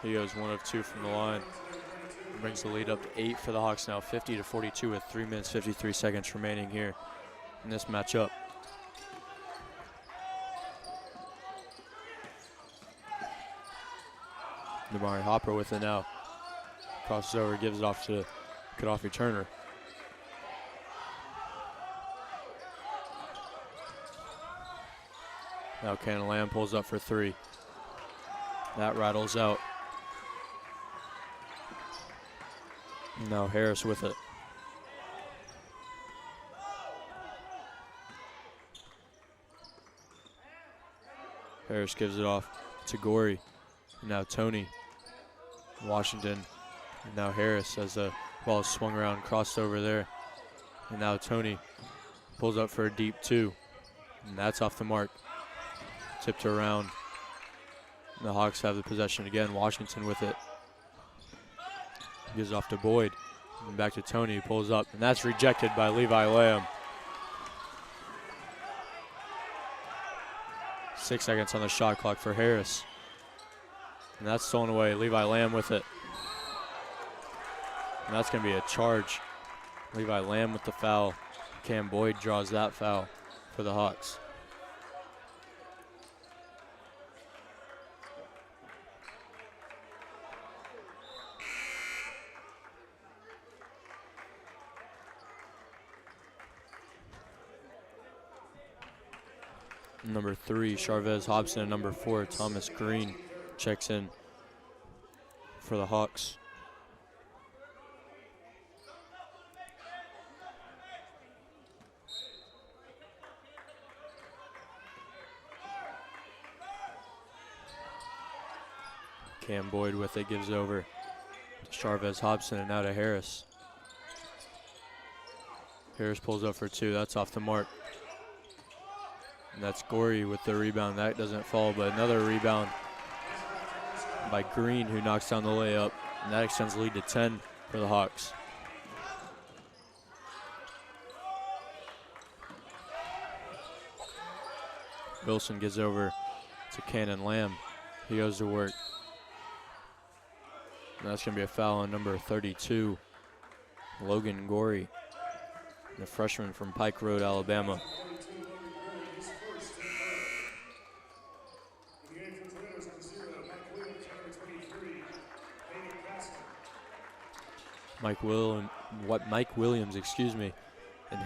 A: He goes 1 of 2 from the line. Brings the lead up to 8 for the Hawks now, 50-42 with 3 minutes, 53 seconds remaining here in this matchup. Damari Hopper with it now. Crosses over, gives it off to Gaddafi Turner. Now Ken Lamb pulls up for 3. That rattles out. Now Harris with it. Harris gives it off to Gorey. Now Tony. Washington. And now Harris as the ball is swung around, crossed over there. And now Tony pulls up for a deep 2. And that's off the mark. Tipped around. And the Hawks have the possession again. Washington with it. Gives off to Boyd. And back to Tony, pulls up. And that's rejected by Levi Lamb. 6 seconds on the shot clock for Harris. And that's stolen away. Levi Lamb with it. And that's going to be a charge. Levi Lamb with the foul. Cam Boyd draws that foul for the Hawks. Number 3, Charvez Hobson, and number 4, Thomas Green checks in for the Hawks. Cam Boyd with it, gives over to Charvez Hobson and now to Harris. Harris pulls up for 2, that's off the mark. And that's Gorey with the rebound. That doesn't fall, but another rebound by Green, who knocks down the layup. And that extends the lead to 10 for the Hawks. Wilson gives over to Cannon Lamb. He goes to work. And that's going to be a foul on number 32, Logan Gorey, the freshman from Pike Road, Alabama. Mike Williams, and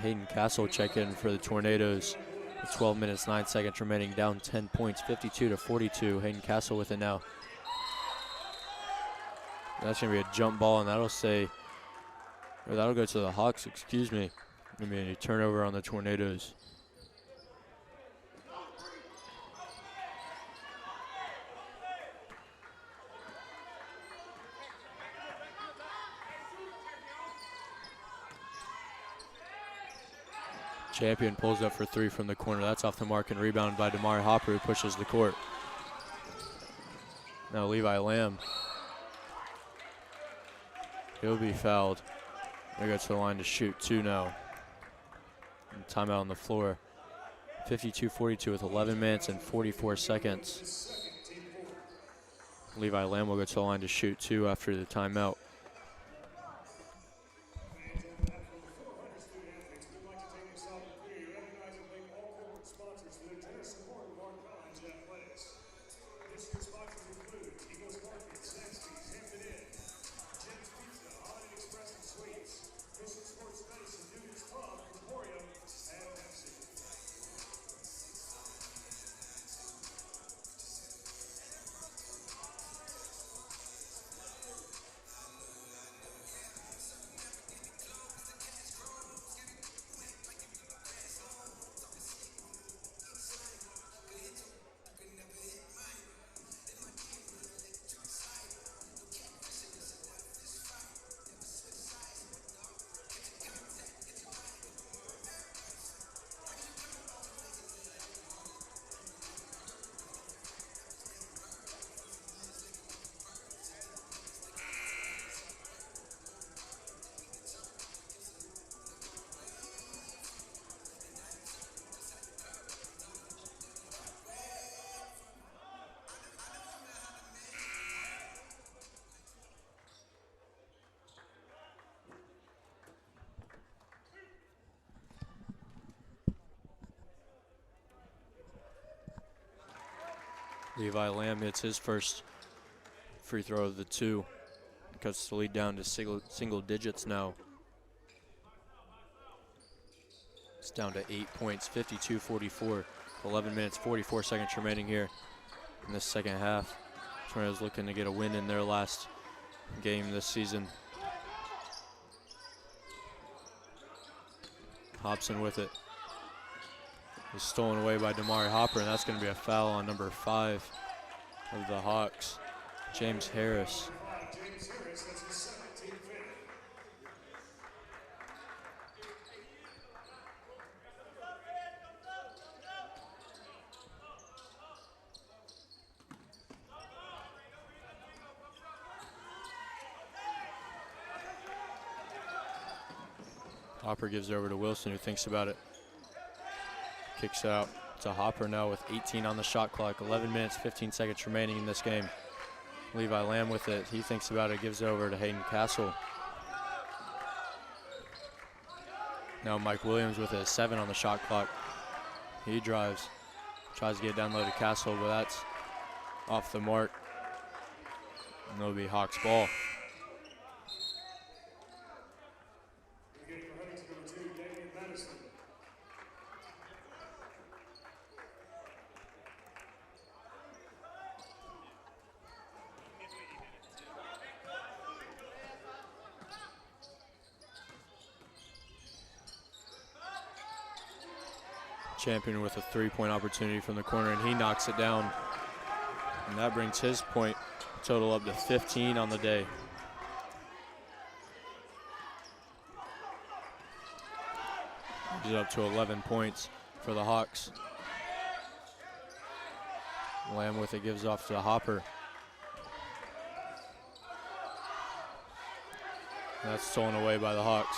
A: Hayden Castle check in for the Tornadoes. With 12 minutes, 9 seconds remaining, down 10 points, 52-42. Hayden Castle with it now. That's going to be a jump ball, and that'll go to the Hawks, Going to be a turnover on the Tornadoes. Champion pulls up for 3 from the corner. That's off the mark and rebounded by Damari Hopper, who pushes the court. Now Levi Lamb. He'll be fouled. They go to the line to shoot 2 now. And timeout on the floor. 52-42 with 11 minutes and 44 seconds. Levi Lamb will go to the line to shoot 2 after the timeout. Levi Lamb hits his first free throw of the 2. Cuts the lead down to single digits now. It's down to 8 points, 52-44. 11 minutes, 44 seconds remaining here in the second half. Tornadoes looking to get a win in their last game this season. Hobson with it. Is stolen away by Damari Hopper, and that's going to be a foul on number 5 of the Hawks, James Harris. Hopper gives it over to Wilson, who thinks about it. Kicks out to Hopper now with 18 on the shot clock. 11 minutes, 15 seconds remaining in this game. Levi Lamb with it. He thinks about it, gives it over to Hayden Castle. Now Mike Williams with it, 7 on the shot clock. He drives, tries to get down low to Castle, but that's off the mark. And it'll be Hawks ball. Champion with a three-point opportunity from the corner, and he knocks it down. And that brings his point total up to 15 on the day. He's up to 11 points for the Hawks. Lamb with it, gives off to Hopper. That's stolen away by the Hawks.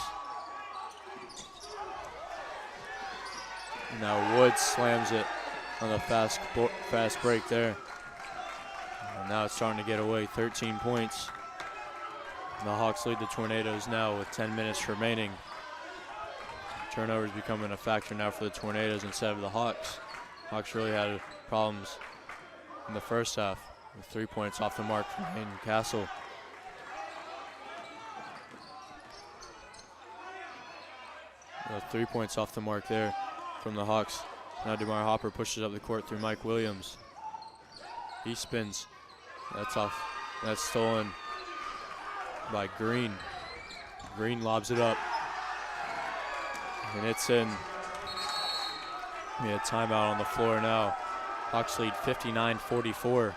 A: Now Woods slams it on the fast break there. And now it's starting to get away, 13 points. And the Hawks lead the Tornadoes now with 10 minutes remaining. Turnovers becoming a factor now for the Tornadoes instead of the Hawks. Hawks really had problems in the first half with 3 points off the mark from Hayden Castle. The 3 points off the mark there from the Hawks. Now DeMar Hopper pushes up the court through Mike Williams. He spins. That's off. That's stolen by Green. Green lobs it up. And it's in. We had timeout on the floor now. Hawks lead 59-44.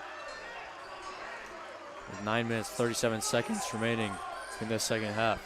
A: With 9 minutes, 37 seconds remaining in the second half.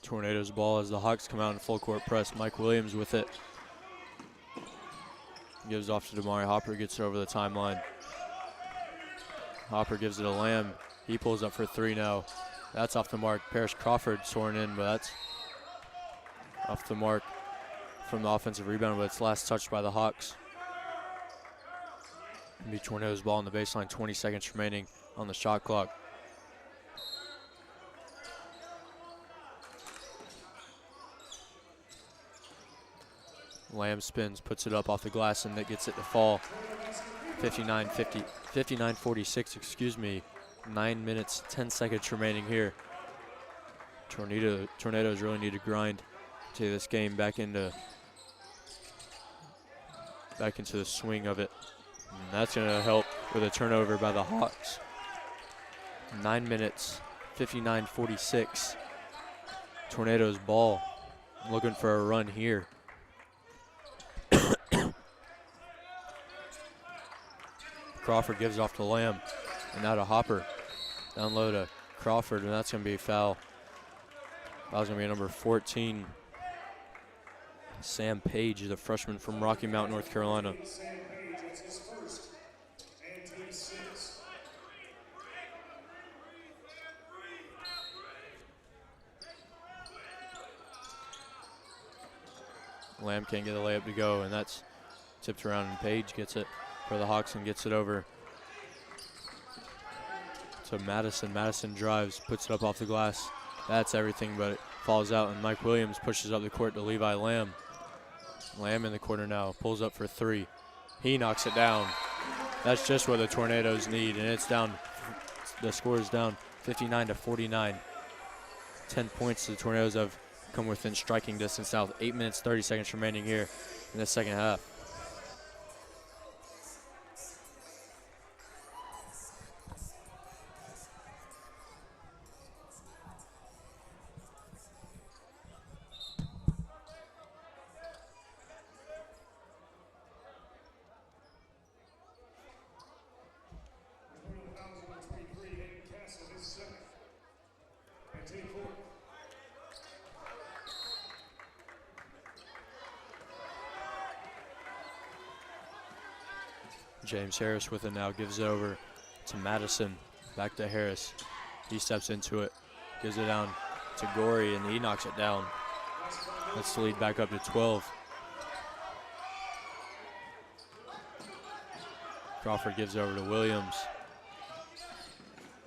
A: Tornadoes ball as the Hawks come out in full court press. Mike Williams with it. Gives off to Damari Hopper, gets it over the timeline. Hopper gives it to Lamb. He pulls up for three now. That's off the mark. Parrish Crawford soaring in, but that's off the mark from the offensive rebound, but it's last touched by the Hawks. It'll be Tornadoes ball on the baseline, 20 seconds remaining on the shot clock. Lamb spins, puts it up off the glass, and that gets it to fall. 59-46, excuse me. 9 minutes, 10 seconds remaining here. Tornadoes really need to grind to this game back into the swing of it. And that's going to help with a turnover by the Hawks. 9 minutes, 59-46. Tornadoes ball. Looking for a run here. Crawford gives off to Lamb, and now to Hopper. Down low to Crawford, and that's going to be a foul. Foul's going to be number 14. Sam Page, the freshman from Rocky Mount, North Carolina.
C: Sam Page, it's his first, and team 6.
A: Lamb can't get the layup to go, and that's tipped around, and Page gets it for the Hawks and gets it over to Madison. Madison drives, puts it up off the glass. That's everything, but it falls out, and Mike Williams pushes up the court to Levi Lamb. Lamb in the corner now, pulls up for three. He knocks it down. That's just what the Tornadoes need, and it's down. The score is down 59-49. 10 points the Tornadoes have come within striking distance now. 8 minutes, 30 seconds remaining here in the second half. James Harris with it now, gives it over to Madison. Back to Harris. He steps into it, gives it down to Gorey, and he knocks it down. That's the lead back up to 12. Crawford gives it over to Williams.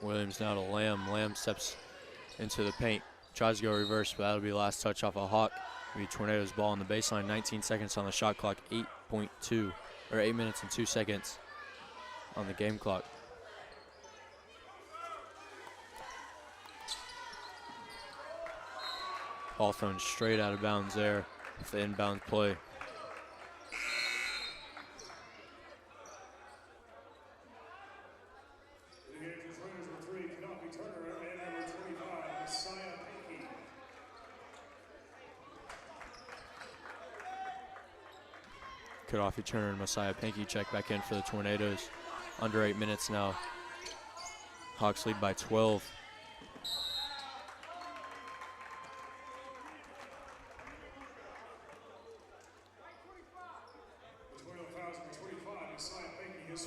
A: Williams now to Lamb. Lamb steps into the paint, tries to go reverse, but that'll be the last touch off a Hawk. It'll be Tornadoes ball on the baseline, 19 seconds on the shot clock, 8 minutes and 2 seconds on the game clock. Ball thrown straight out of bounds there with the inbound play. Kudafi Turner and Messiah Pinky check back in for the Tornadoes. Under 8 minutes now. Hawks lead by 12.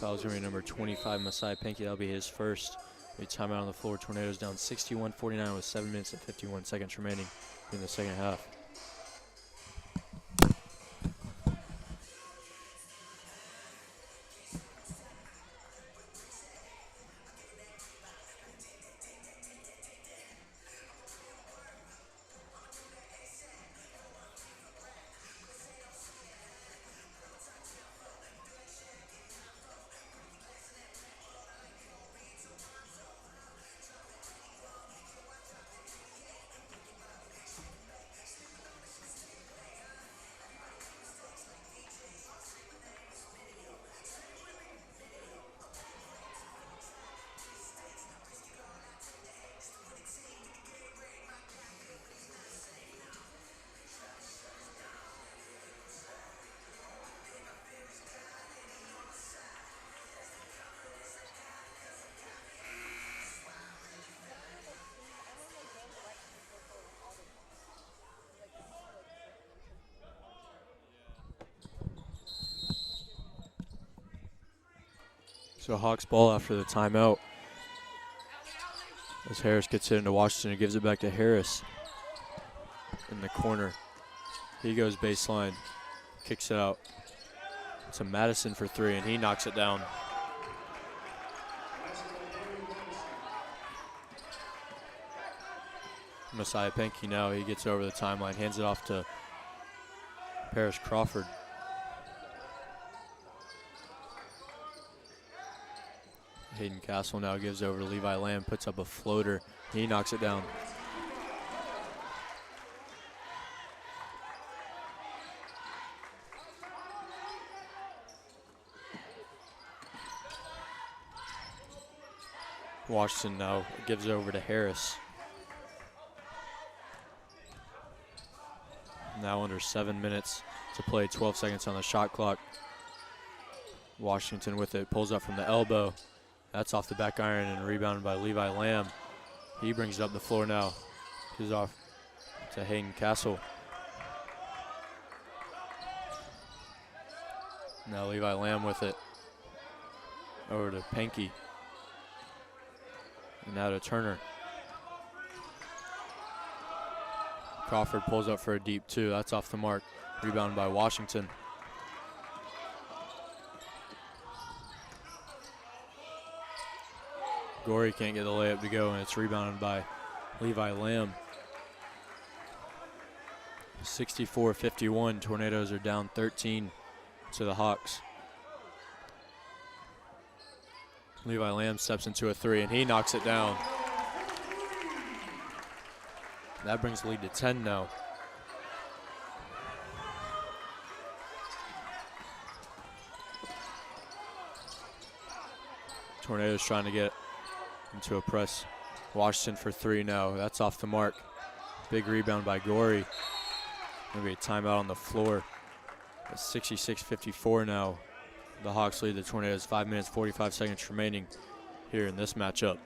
A: Foul's going to be number 25, Messiah Pinky. That'll be his first. A timeout on the floor. Tornadoes down 61-49 with 7 minutes and 51 seconds remaining in the second half. So Hawks ball after the timeout. As Harris gets it into Washington, he gives it back to Harris in the corner. He goes baseline, kicks it out to Madison for three, and he knocks it down. Messiah Pinky now, he gets over the timeline, hands it off to Parrish Crawford. Hayden Castle now gives over to Levi Lamb, puts up a floater. He knocks it down. Washington now gives it over to Harris. Now under 7 minutes to play, 12 seconds on the shot clock. Washington with it, pulls up from the elbow. That's off the back iron and rebounded by Levi Lamb. He brings it up the floor now. Gives off to Hayden Castle. Now Levi Lamb with it. Over to Pinky. And now to Turner. Crawford pulls up for a deep two. That's off the mark. Rebounded by Washington. Gorey can't get the layup to go, and it's rebounded by Levi Lamb. 64-51, Tornadoes are down 13 to the Hawks. Levi Lamb steps into a three, and he knocks it down. That brings the lead to 10 now. Tornadoes trying to get into a press. Washington for three now. That's off the mark. Big rebound by Gorey. Maybe a timeout on the floor. It's 66-54 now. The Hawks lead the Tornadoes. 5 minutes, 45 seconds remaining here in this matchup.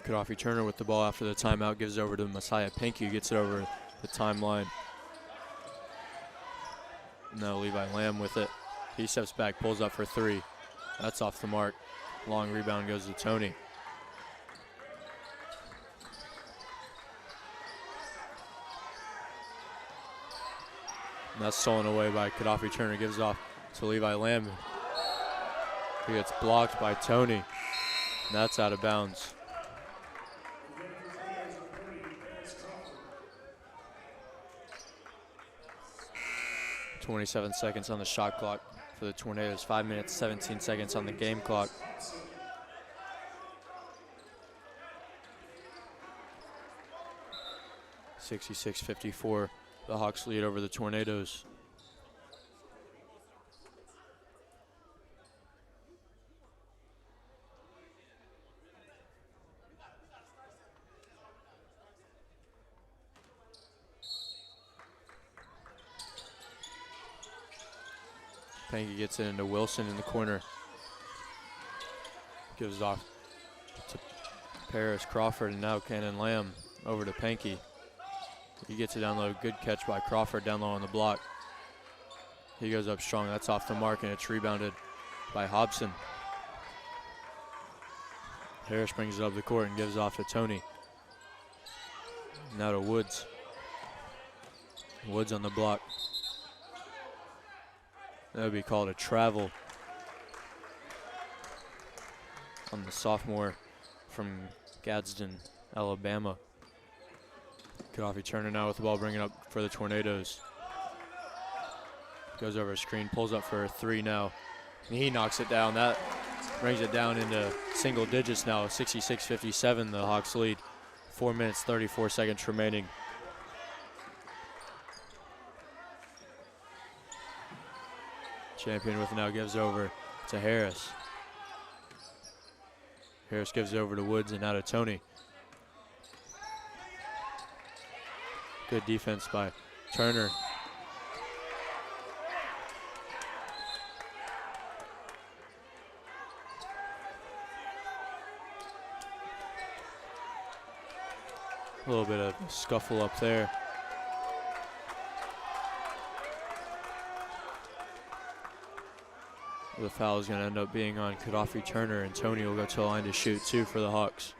A: Gaddafi Turner with the ball after the timeout, gives it over to Messiah Pinky, who gets it over the timeline. Now Levi Lamb with it. He steps back, pulls up for three. That's off the mark. Long rebound goes to Tony. And that's stolen away by Gaddafi Turner, gives off to Levi Lamb. He gets blocked by Tony. And that's out of bounds. 27 seconds on the shot clock for the Tornadoes. 5 minutes, 17 seconds on the game clock. (66-54). The Hawks lead over the Tornadoes. Panky gets it into Wilson in the corner. Gives off to Paris Crawford, and now Cannon Lamb over to Panky. He gets it down low. Good catch by Crawford down low on the block. He goes up strong. That's off the mark, and it's rebounded by Hobson. Harris brings it up the court and gives off to Tony. Now to Woods. Woods on the block. That would be called a travel on the sophomore from Gadsden, Alabama. Gaddafi Turner now with the ball, bringing up for the Tornadoes. Goes over a screen, pulls up for a three now. And he knocks it down. That brings it down into single digits now. 66-57, the Hawks lead. 4 minutes, 34 seconds remaining. Champion with it now, gives over to Harris. Harris gives it over to Woods and now to Tony. Good defense by Turner. A little bit of scuffle up there. The foul is going to end up being on Gaddafi Turner, and Tony will go to the line to shoot two for the Hawks.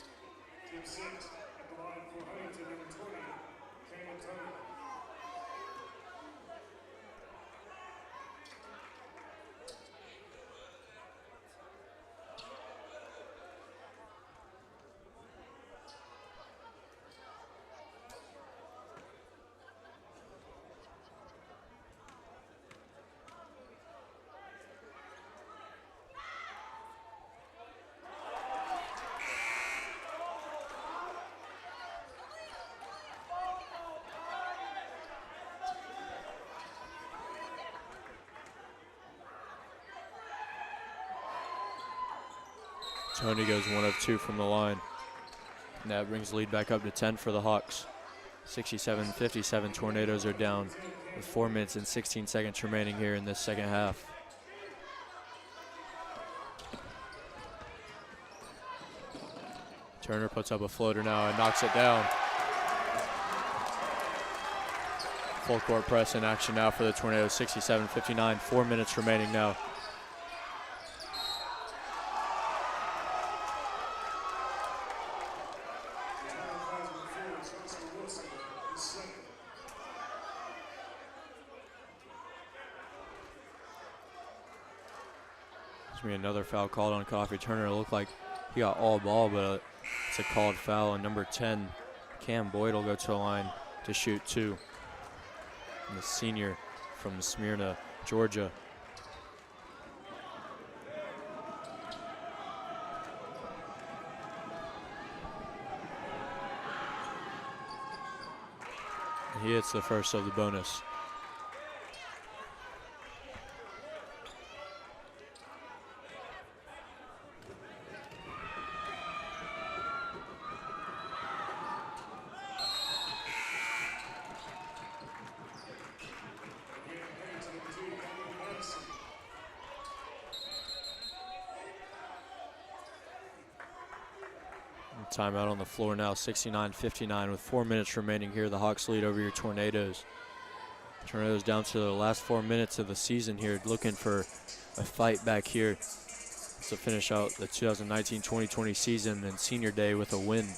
A: Tony goes 1 of 2 from the line. And that brings the lead back up to 10 for the Hawks. 67-57, Tornadoes are down with 4 minutes and 16 seconds remaining here in this second half. Turner puts up a floater now and knocks it down. Full court press in action now for the Tornadoes. 67-59, 4 minutes remaining now. Another foul called on Gaddafi Turner. It looked like he got all ball, but it's a called foul. And number 10, Cam Boyd, will go to the line to shoot two. And the senior from Smyrna, Georgia. And he hits the first of the bonus. Timeout on the floor now, 69-59 with 4 minutes remaining here. The Hawks lead over your Tornadoes. Tornadoes down to the last 4 minutes of the season here, looking for a fight back here to finish out the 2019-2020 season and senior day with a win.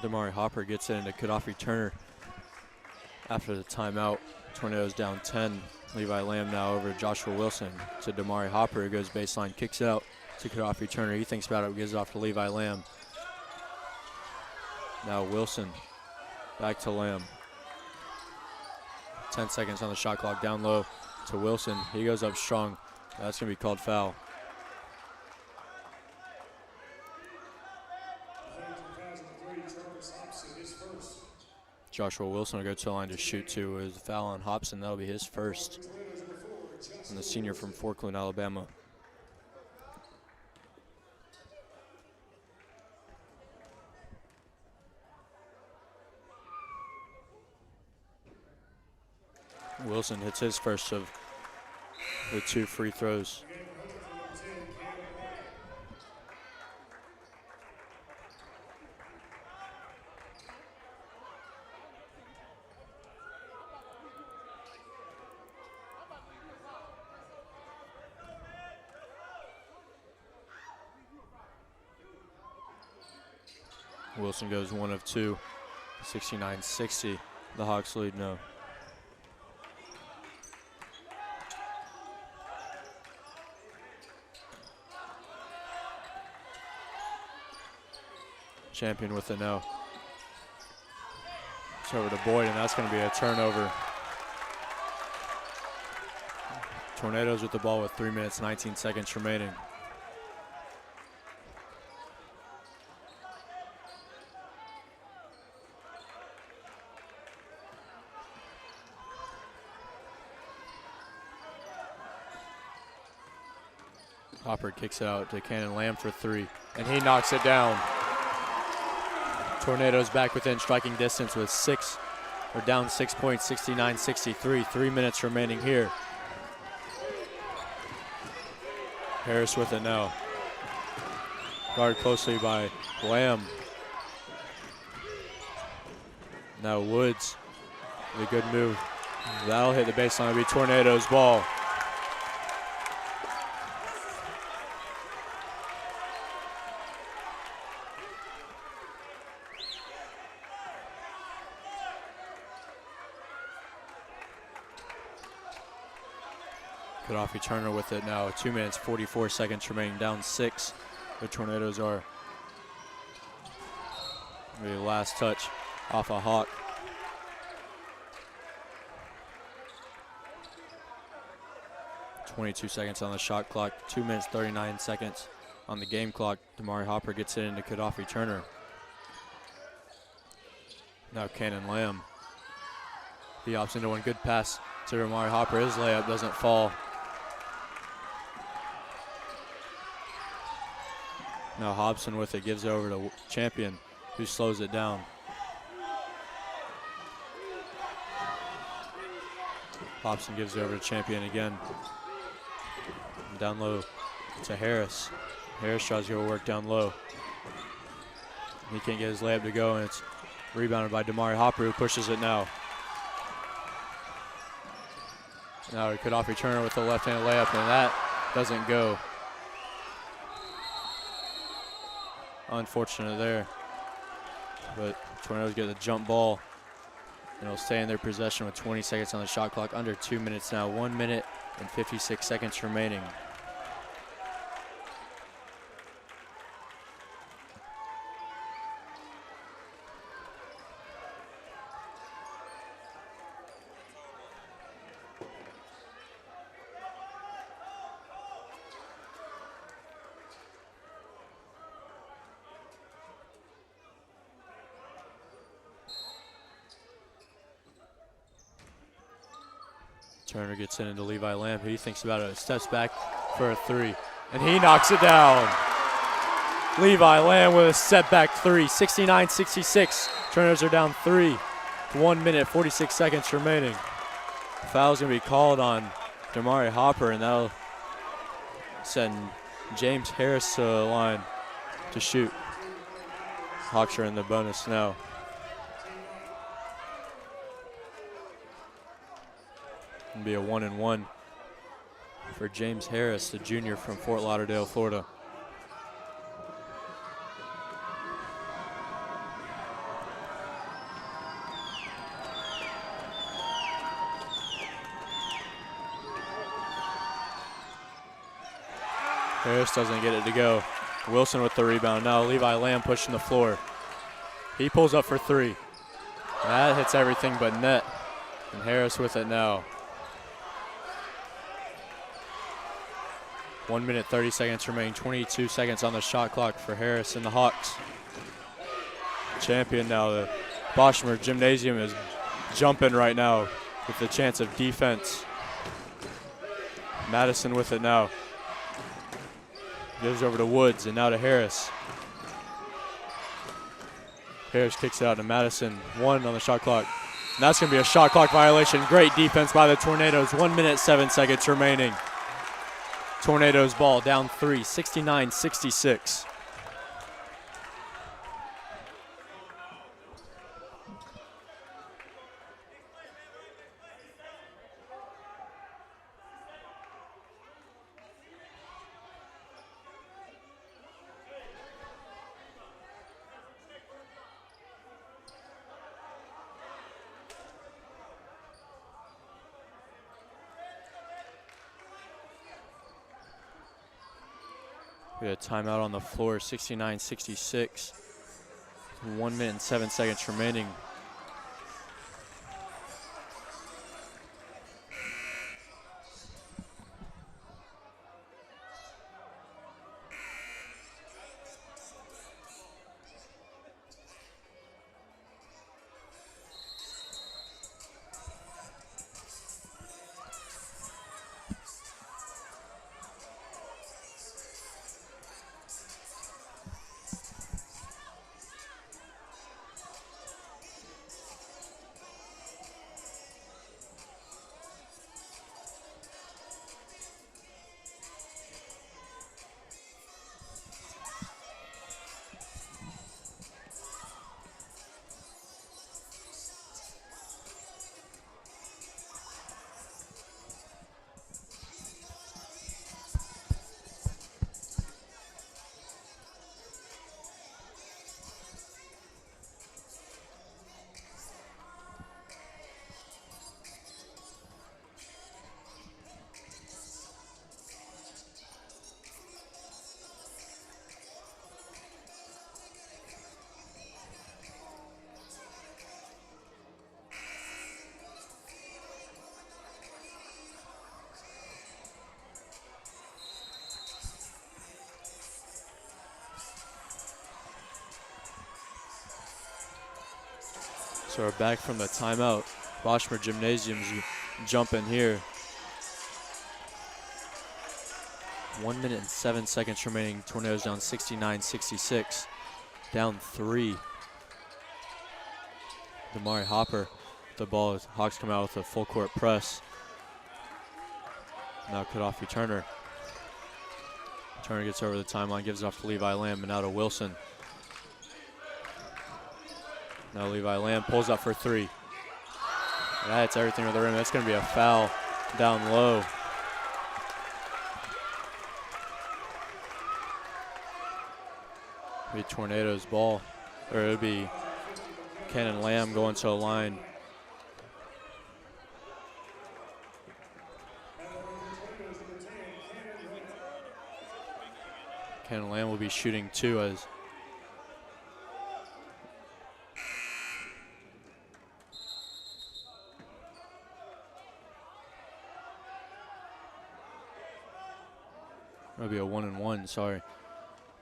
A: Damari Hopper gets it into Gaddafi Turner after the timeout. Tornadoes down 10. Levi Lamb now over to Joshua Wilson to Damari Hopper, who goes baseline, kicks it out to Gaddafi Turner. He thinks about it, gives it off to Levi Lamb. Now Wilson back to Lamb. 10 seconds on the shot clock, down low to Wilson. He goes up strong. That's going to be called foul. Joshua Wilson will go to the line to shoot two. With a foul on Hobson, that'll be his first. And the senior from Forkland, Alabama. Wilson hits his first of the 2 free throws. Wilson goes 1 of 2, 69-60. The Hawks lead now. Champion with a no. It's over to Boyd, and that's going to be a turnover. Tornadoes with the ball with 3 minutes, 19 seconds remaining. Hopper kicks it out to Cannon Lamb for 3, and he knocks it down. Tornadoes back within striking distance with down 6 points, 69-63. 3 minutes remaining here. Harris with it now. Guarded closely by Lamb. Now Woods, a good move. That'll hit the baseline. It'll be Tornadoes ball. Gaddafi Turner with it now. 2 minutes, 44 seconds remaining, down 6. The Tornadoes are. Maybe the last touch off a Hawk. .22 seconds on the shot clock. 2 minutes, 39 seconds on the game clock. Damari Hopper gets it into Gaddafi Turner. Now Cannon Lamb. He opts into one. Good pass to Damari Hopper. His layup doesn't fall. Now Hobson with it, gives it over to Champion, who slows it down. Hobson gives it over to Champion again. Down low to Harris. Harris tries to go work down low. He can't get his layup to go, and it's Rebounded by Damari Hopper, who pushes it now. Now Gaddafi Turner with the left-handed layup, and that doesn't go. Unfortunate there. But Tornadoes get the jump ball, and it'll stay in their possession with 20 seconds on the shot clock. Under 2 minutes now, 1 minute and 56 seconds remaining. Turner gets it into Levi Lamb. He thinks about it, steps back for a three, and he knocks it down. Levi Lamb with a step back three, 69-66. Tornadoes are down 3. 1 minute, 46 seconds remaining. Foul's gonna be called on Damari Hopper, and that'll send James Harris to the line to shoot. Hawks are in the bonus now. It'll be a 1-and-1 for James Harris, the junior from Fort Lauderdale, Florida. Harris doesn't get it to go. Wilson with the rebound. Now Levi Lamb pushing the floor. He pulls up for three. That hits everything but net. And Harris with it now. 1 minute, 30 seconds remaining. 22 seconds on the shot clock for Harris and the Hawks. Champion now. The Boschmer Gymnasium is jumping right now with the chance of defense. Madison with it now. Gives over to Woods and now to Harris. Harris kicks it out to Madison. 1 on the shot clock. And that's going to be a shot clock violation. Great defense by the Tornadoes. 1 minute, 7 seconds remaining. Tornadoes ball down 3, 69-66. We had a timeout on the floor, 69-66. 1 minute and 7 seconds remaining. So we're back from the timeout. Boschmer Gymnasium's jumping here. 1 minute and 7 seconds remaining. Tornadoes down 69-66. Down 3. Damari Hopper, the ball. Hawks come out with a full court press. Now Gaddafi Turner. Turner gets over the timeline, gives it off to Levi Lamb, and now to Wilson. Now Levi Lamb pulls up for three. That's everything with the rim. That's going to be a foul down low. It'll be Tornadoes ball, or it'll be Cannon Lamb going to the line. Cannon Lamb will be shooting two as it'll be a 1-and-1, sorry.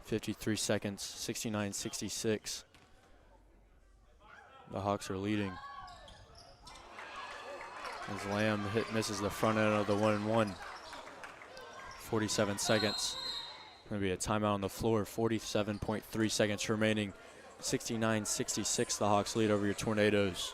A: 53 seconds, 69-66. The Hawks are leading. As Lamb misses the front end of the 1-and-1. 47 seconds. Going to be a timeout on the floor. 47.3 seconds remaining. 69-66, the Hawks lead over your Tornadoes.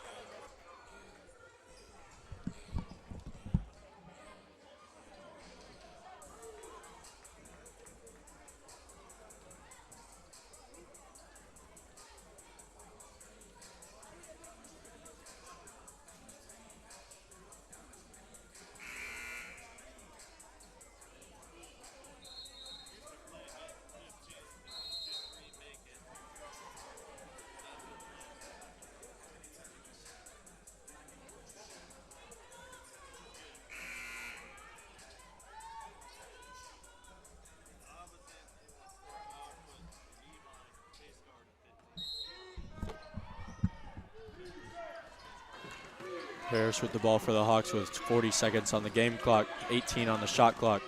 A: Harris with the ball for the Hawks with 40 seconds on the game clock, 18 on the shot clock.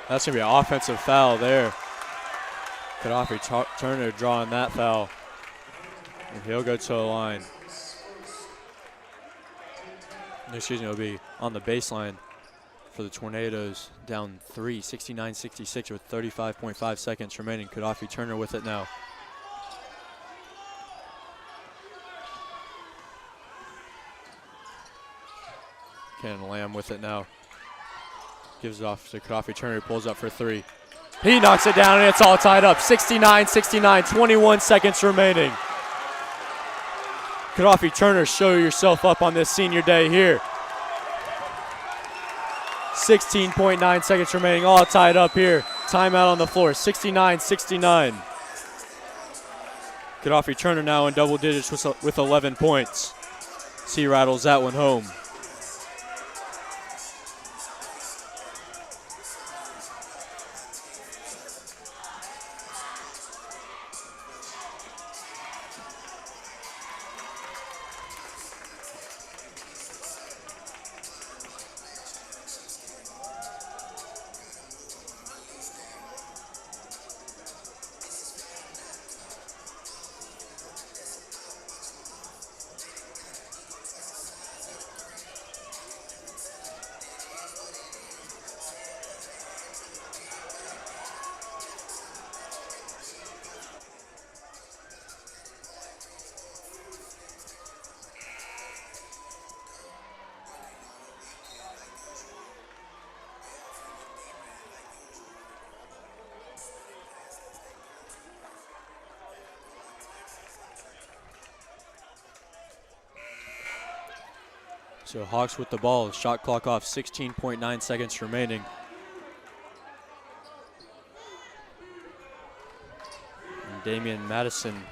A: That's going to be an offensive foul there. Gaddafi Turner drawing that foul. And he'll go to the line. Excuse me, it'll be on the baseline for the Tornadoes, down 3, 69-66 with 35.5 seconds remaining. Gaddafi Turner with it now. Cannon Lamb with it now. Gives it off to Gaddafi Turner, who pulls up for three. He knocks it down, and it's all tied up. 69-69, 21 seconds remaining. Gaddafi Turner, show yourself up on this senior day here. 16.9 seconds remaining, all tied up here. Timeout on the floor, 69-69. Gaddafi Turner now in double digits with 11 points. He rattles that one home. So Hawks with the ball, shot clock off, 16.9 seconds remaining. And Damian Madison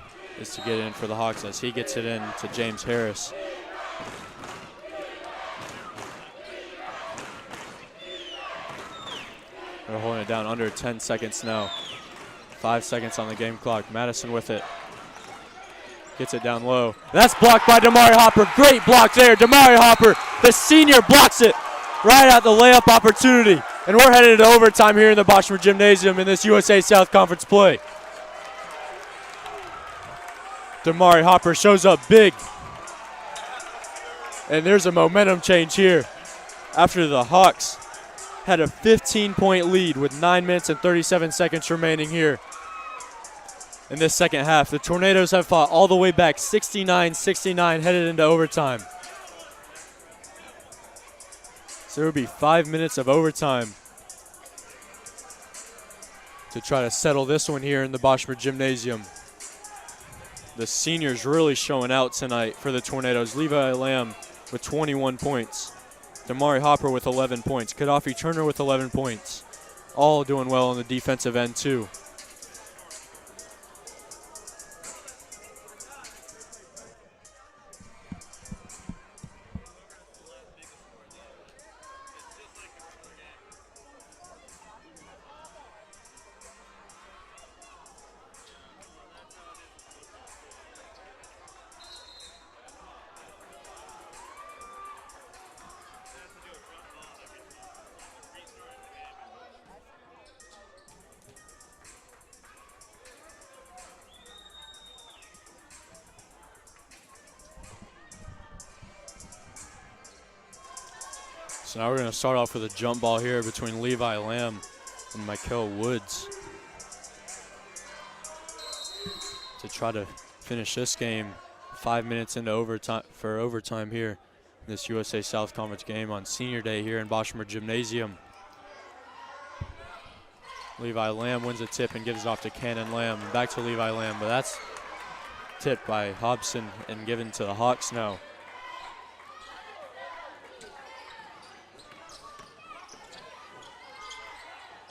A: is to get in for the Hawks as he gets it in to James Harris. They're holding it down under 10 seconds now. 5 seconds on the game clock. Madison with it. Gets it down low. That's blocked by Damari Hopper. Great block there. Damari Hopper, the senior, blocks it right at the layup opportunity. And we're headed to overtime here in the Boschmer Gymnasium in this USA South Conference play. Damari Hopper shows up big. And there's a momentum change here after the Hawks had a 15-point lead with 9 minutes and 37 seconds remaining here in this second half. The Tornadoes have fought all the way back, 69-69, headed into overtime. So there will be 5 minutes of overtime to try to settle this one here in the Boschmer Gymnasium. The seniors really showing out tonight for the Tornadoes. Levi Lamb with 21 points. Damari Hopper with 11 points. Gaddafi Turner with 11 points. All doing well on the defensive end too. So now we're going to start off with a jump ball here between Levi Lamb and Michael Woods to try to finish this game 5 minutes into overtime here in this USA South Conference game on Senior Day here in Boschmer Gymnasium. Levi Lamb wins a tip and gives it off to Cannon Lamb. Back to Levi Lamb, but that's tipped by Hobson and given to the Hawks now.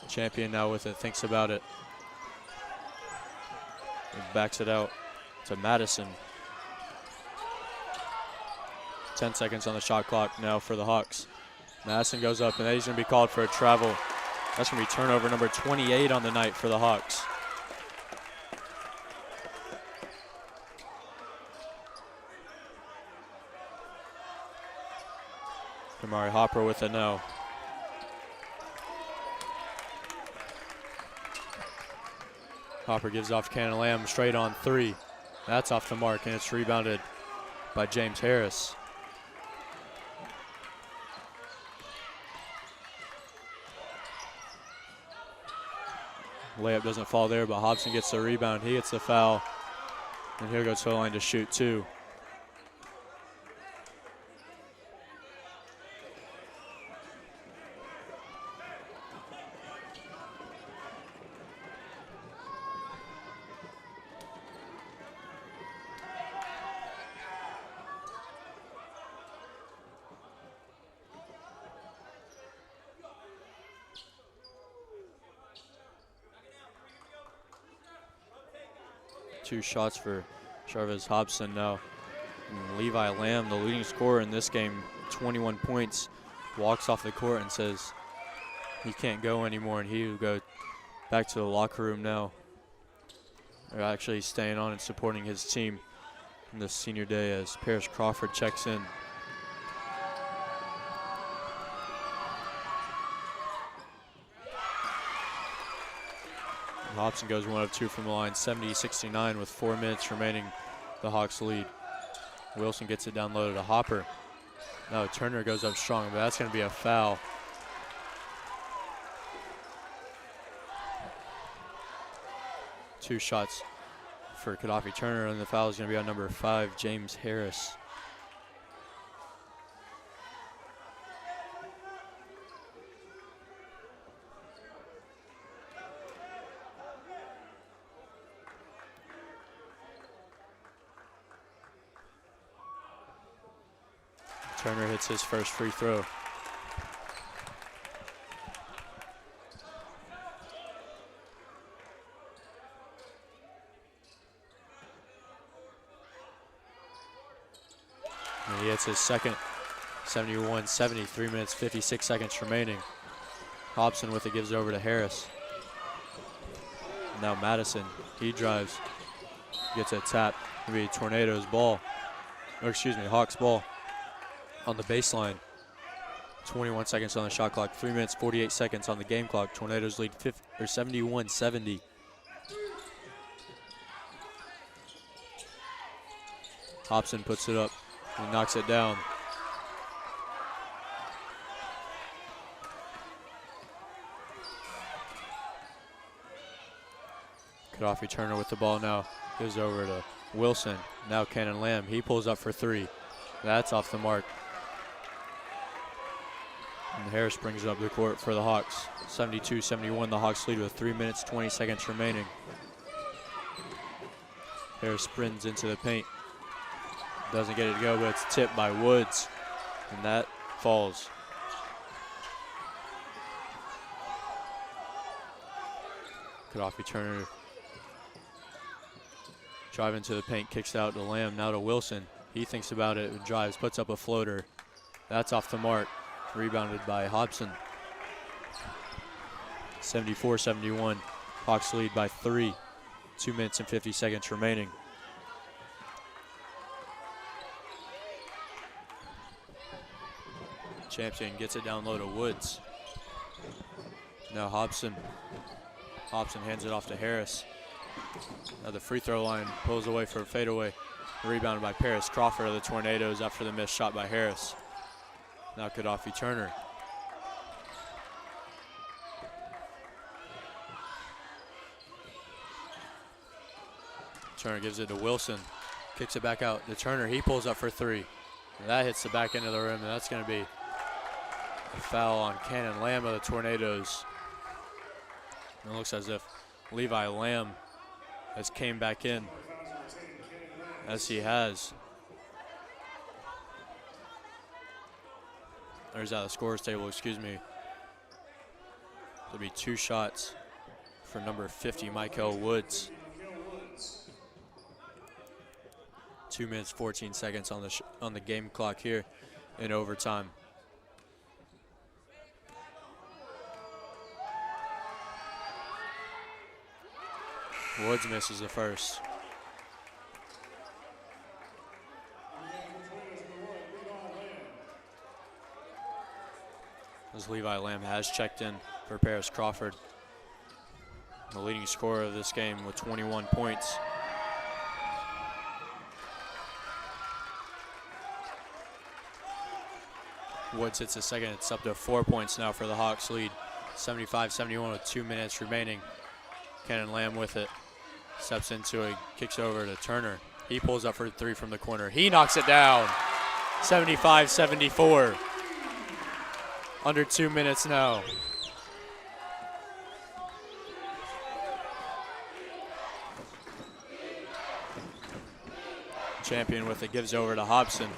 A: Champion now with it, thinks about it. And backs it out to Madison. 10 seconds on the shot clock now for the Hawks. Madison goes up, and then he's going to be called for a travel. That's going to be turnover number 28 on the night for the Hawks. Damari Hopper with it now. Hopper gives off Cannon Lamb straight on three. That's off the mark, and it's rebounded by James Harris. Layup doesn't fall there, but Hobson gets the rebound. He gets the foul, and he'll go to the line to shoot two. Two shots for Jarvis Hobson now. And Levi Lamb, the leading scorer in this game, 21 points, walks off the court and says he can't go anymore, and he will go back to the locker room now. They're actually staying on and supporting his team on this Senior Day as Paris Crawford checks in. Hobson goes 1 of 2 from the line, 70-69 with 4 minutes remaining. The Hawks lead. Wilson gets it down low to Hopper. Now Turner goes up strong, but that's going to be a foul. Two shots for Gaddafi Turner, and the foul is going to be on number 5, James Harris. Turner hits his first free throw. And he hits his second, 71-70, 3 minutes, 56 seconds remaining. Hobson with it, gives it over to Harris. Now Madison, he drives, gets a tap, maybe Tornadoes ball, or excuse me, Hawks ball. On the baseline, 21 seconds on the shot clock, 3 minutes, 48 seconds on the game clock. Tornadoes lead 71-70. Hobson puts it up and knocks it down. Gaddafi Turner with the ball now, goes over to Wilson. Now Cannon Lamb, he pulls up for three. That's off the mark. And Harris brings it up the court for the Hawks. 72-71, the Hawks lead with 3 minutes, 20 seconds remaining. Harris sprints into the paint. Doesn't get it to go, but it's tipped by Woods. And that falls. Gaddafi Turner driving to the paint, kicks out to Lamb, now to Wilson. He thinks about it, drives, puts up a floater. That's off the mark, rebounded by Hobson. 74-71, Hawks lead by 3. 2 minutes and 50 seconds remaining. Champion gets it down low to Woods. Now Hobson. Hobson hands it off to Harris. Now the free throw line pulls away for a fadeaway. Rebounded by Paris Crawford of the Tornadoes after the missed shot by Harris. Now Gaddafi Turner. Turner gives it to Wilson. Kicks it back out to Turner. He pulls up for 3. And that hits the back end of the rim, and that's going to be a foul on Cannon Lamb of the Tornadoes. And it looks as if Levi Lamb has came back in, as he has. There's out of the scorer's table, excuse me. There'll be 2 shots for number 50, Michael Woods. 2 minutes, 14 seconds on the game clock here in overtime. Woods misses the first. As Levi Lamb has checked in for Paris Crawford, the leading scorer of this game with 21 points. Woods hits the second. It's up to 4 points now for the Hawks lead. 75-71 with 2 minutes remaining. Cannon Lamb with it. Steps into it, kicks over to Turner. He pulls up for 3 from the corner. He knocks it down. 75-74. Under 2 minutes now. Champion with it, gives over to Hobson.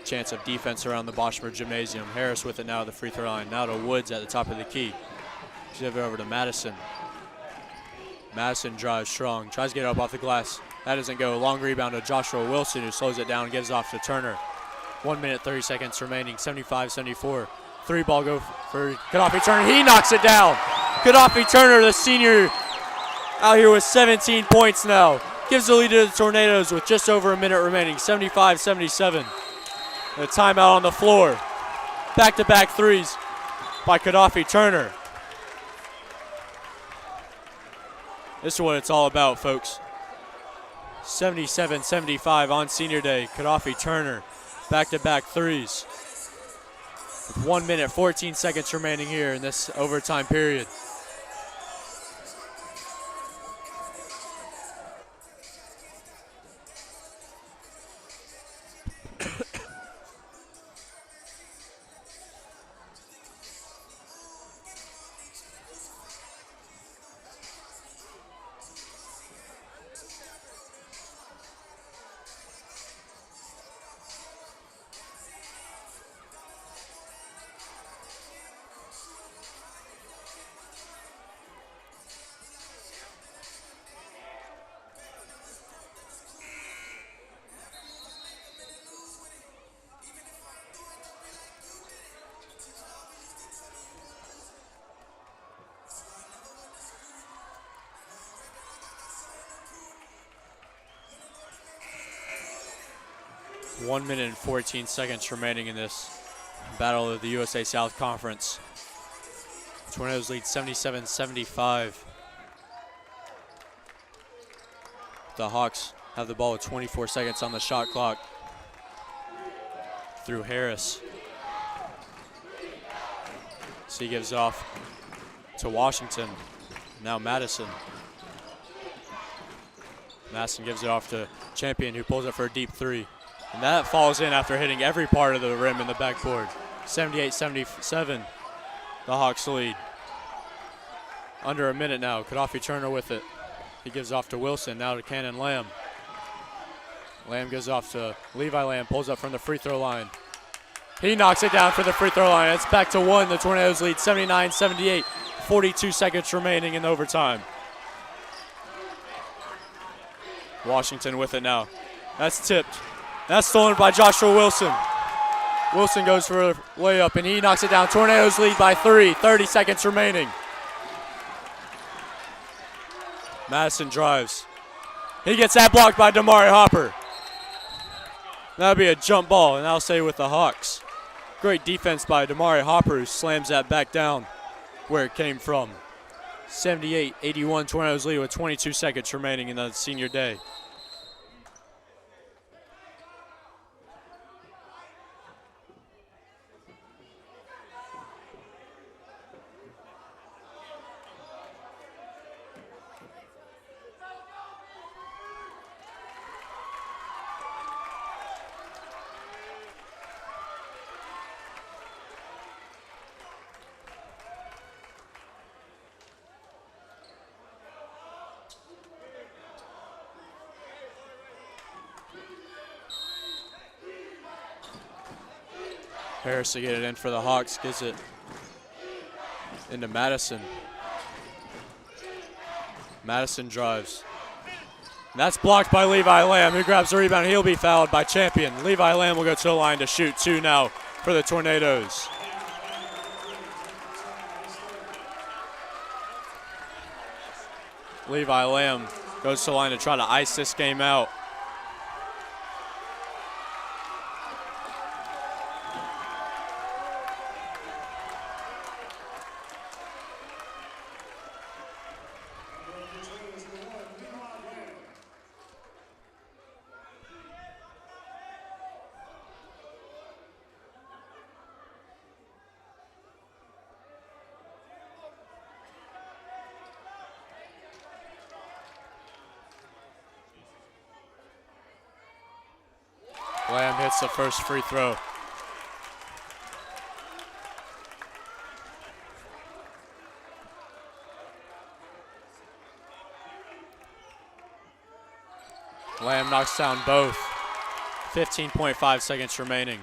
A: Chance of defense around the Boschmer Gymnasium. Harris with it now at the free throw line. Now to Woods at the top of the key. Give it over to Madison. Madison drives strong, tries to get it up off the glass. That doesn't go. Long rebound to Joshua Wilson, who slows it down and gives it off to Turner. 1 minute, 30 seconds remaining, 75-74. 3 ball go for Gaddafi Turner. He knocks it down. Gaddafi Turner, the senior, out here with 17 points now. Gives the lead to the Tornadoes with just over a minute remaining, 75-77. A timeout on the floor. Back-to-back threes by Gaddafi Turner. This is what it's all about, folks. 77-75 on senior day. Gaddafi Turner, back-to-back threes. With 1 minute, 14 seconds remaining here in this overtime period. One minute and 14 seconds remaining in this battle of the USA South Conference. Tornadoes lead 77-75. The Hawks have the ball with 24 seconds on the shot clock. Through Harris. So he gives it off to Washington. Now Madison. Madison gives it off to Champion, who pulls it for a deep 3. And that falls in after hitting every part of the rim in the backboard. 78-77, the Hawks lead. Under a minute now. Gaddafi Turner with it. He gives off to Wilson, now to Cannon Lamb. Lamb gives off to Levi Lamb, pulls up from the free throw line. He knocks it down for the free throw line. It's back to 1. The Tornadoes lead 79-78. 42 seconds remaining in overtime. Washington with it now. That's tipped. That's stolen by Joshua Wilson. Wilson goes for a layup, and he knocks it down. Tornadoes lead by 3. 30 seconds remaining. Madison drives. He gets that blocked by Damari Hopper. That'll be a jump ball, and that'll stay with the Hawks. Great defense by Damari Hopper, who slams that back down where it came from. 78-81, Tornadoes lead with 22 seconds remaining in the senior day. Harris to get it in for the Hawks, gets it into Madison. Madison drives. And that's blocked by Levi Lamb, who grabs the rebound. He'll be fouled by Champion. Levi Lamb will go to the line to shoot 2 now for the Tornadoes. Levi Lamb goes to the line to try to ice this game out. Lamb hits the first free throw. Lamb knocks down both. 15.5 seconds remaining.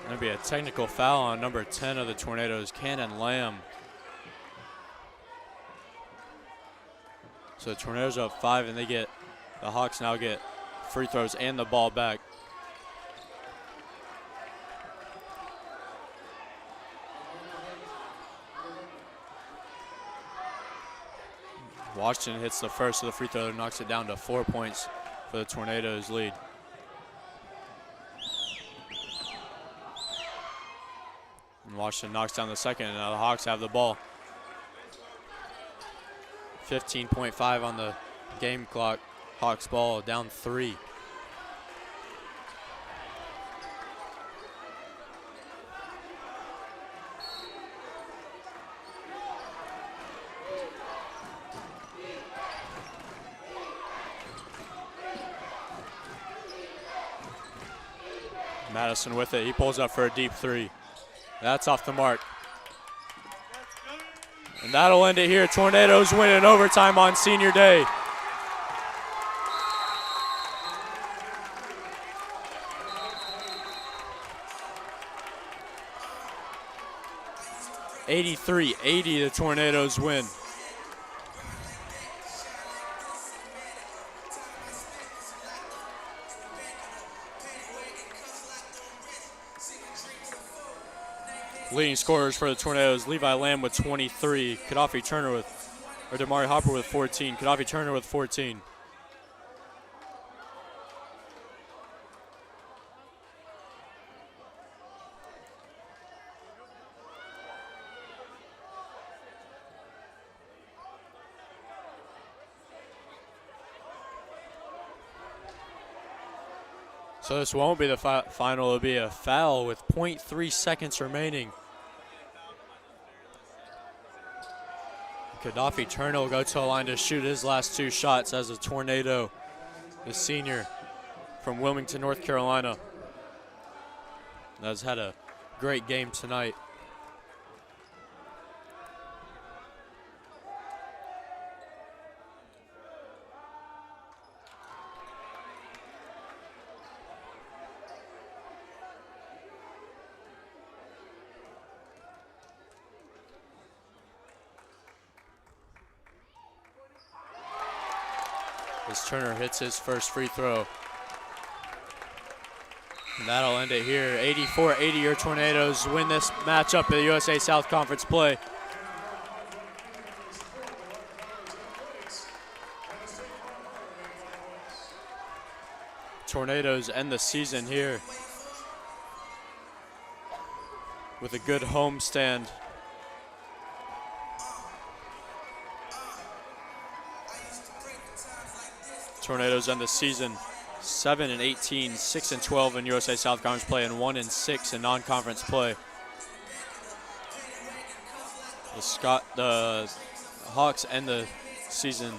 A: Going to be a technical foul on number 10 of the Tornadoes, Cannon Lamb. So the Tornadoes are up 5, and the Hawks now get free throws and the ball back. Washington hits the first of the free throw, knocks it down to 4 points for the Tornadoes lead. And Washington knocks down the second, and now the Hawks have the ball. 15.5 on the game clock. Hawks ball down 3. Madison with it. He pulls up for a deep 3. That's off the mark. And that'll end it here. Tornadoes win in overtime on senior day. $83-80, the Tornadoes win. Leading scorers for the Tornadoes, Levi Lamb with 23, Damari Hopper with 14, Gaddafi Turner with 14. So this won't be the final, it'll be a foul with 0.3 seconds remaining. Gaddafi Turner will go to the line to shoot his last 2 shots as a Tornado, the senior, from Wilmington, North Carolina. Has had a great game tonight. As Turner hits his first free throw. And that'll end it here. 84-80, your Tornadoes win this matchup in the USA South Conference play. Tornadoes end the season here with a good home stand. Tornadoes end the season 7-18, 6-12 in USA South Conference play, and 1-6 in non-conference play. The Hawks end the season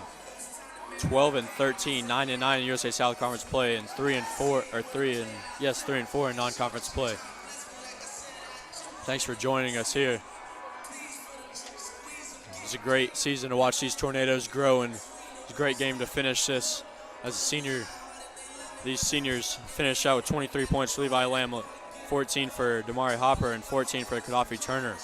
A: 12-13, 9-9 in USA South Conference play, and 3-4 in non-conference play. Thanks for joining us here. It's a great season to watch these Tornadoes grow, and it's a great game to finish this. As a senior, these seniors finish out with 23 points for Levi Lamlett, 14 for Damari Hopper, and 14 for Gaddafi Turner.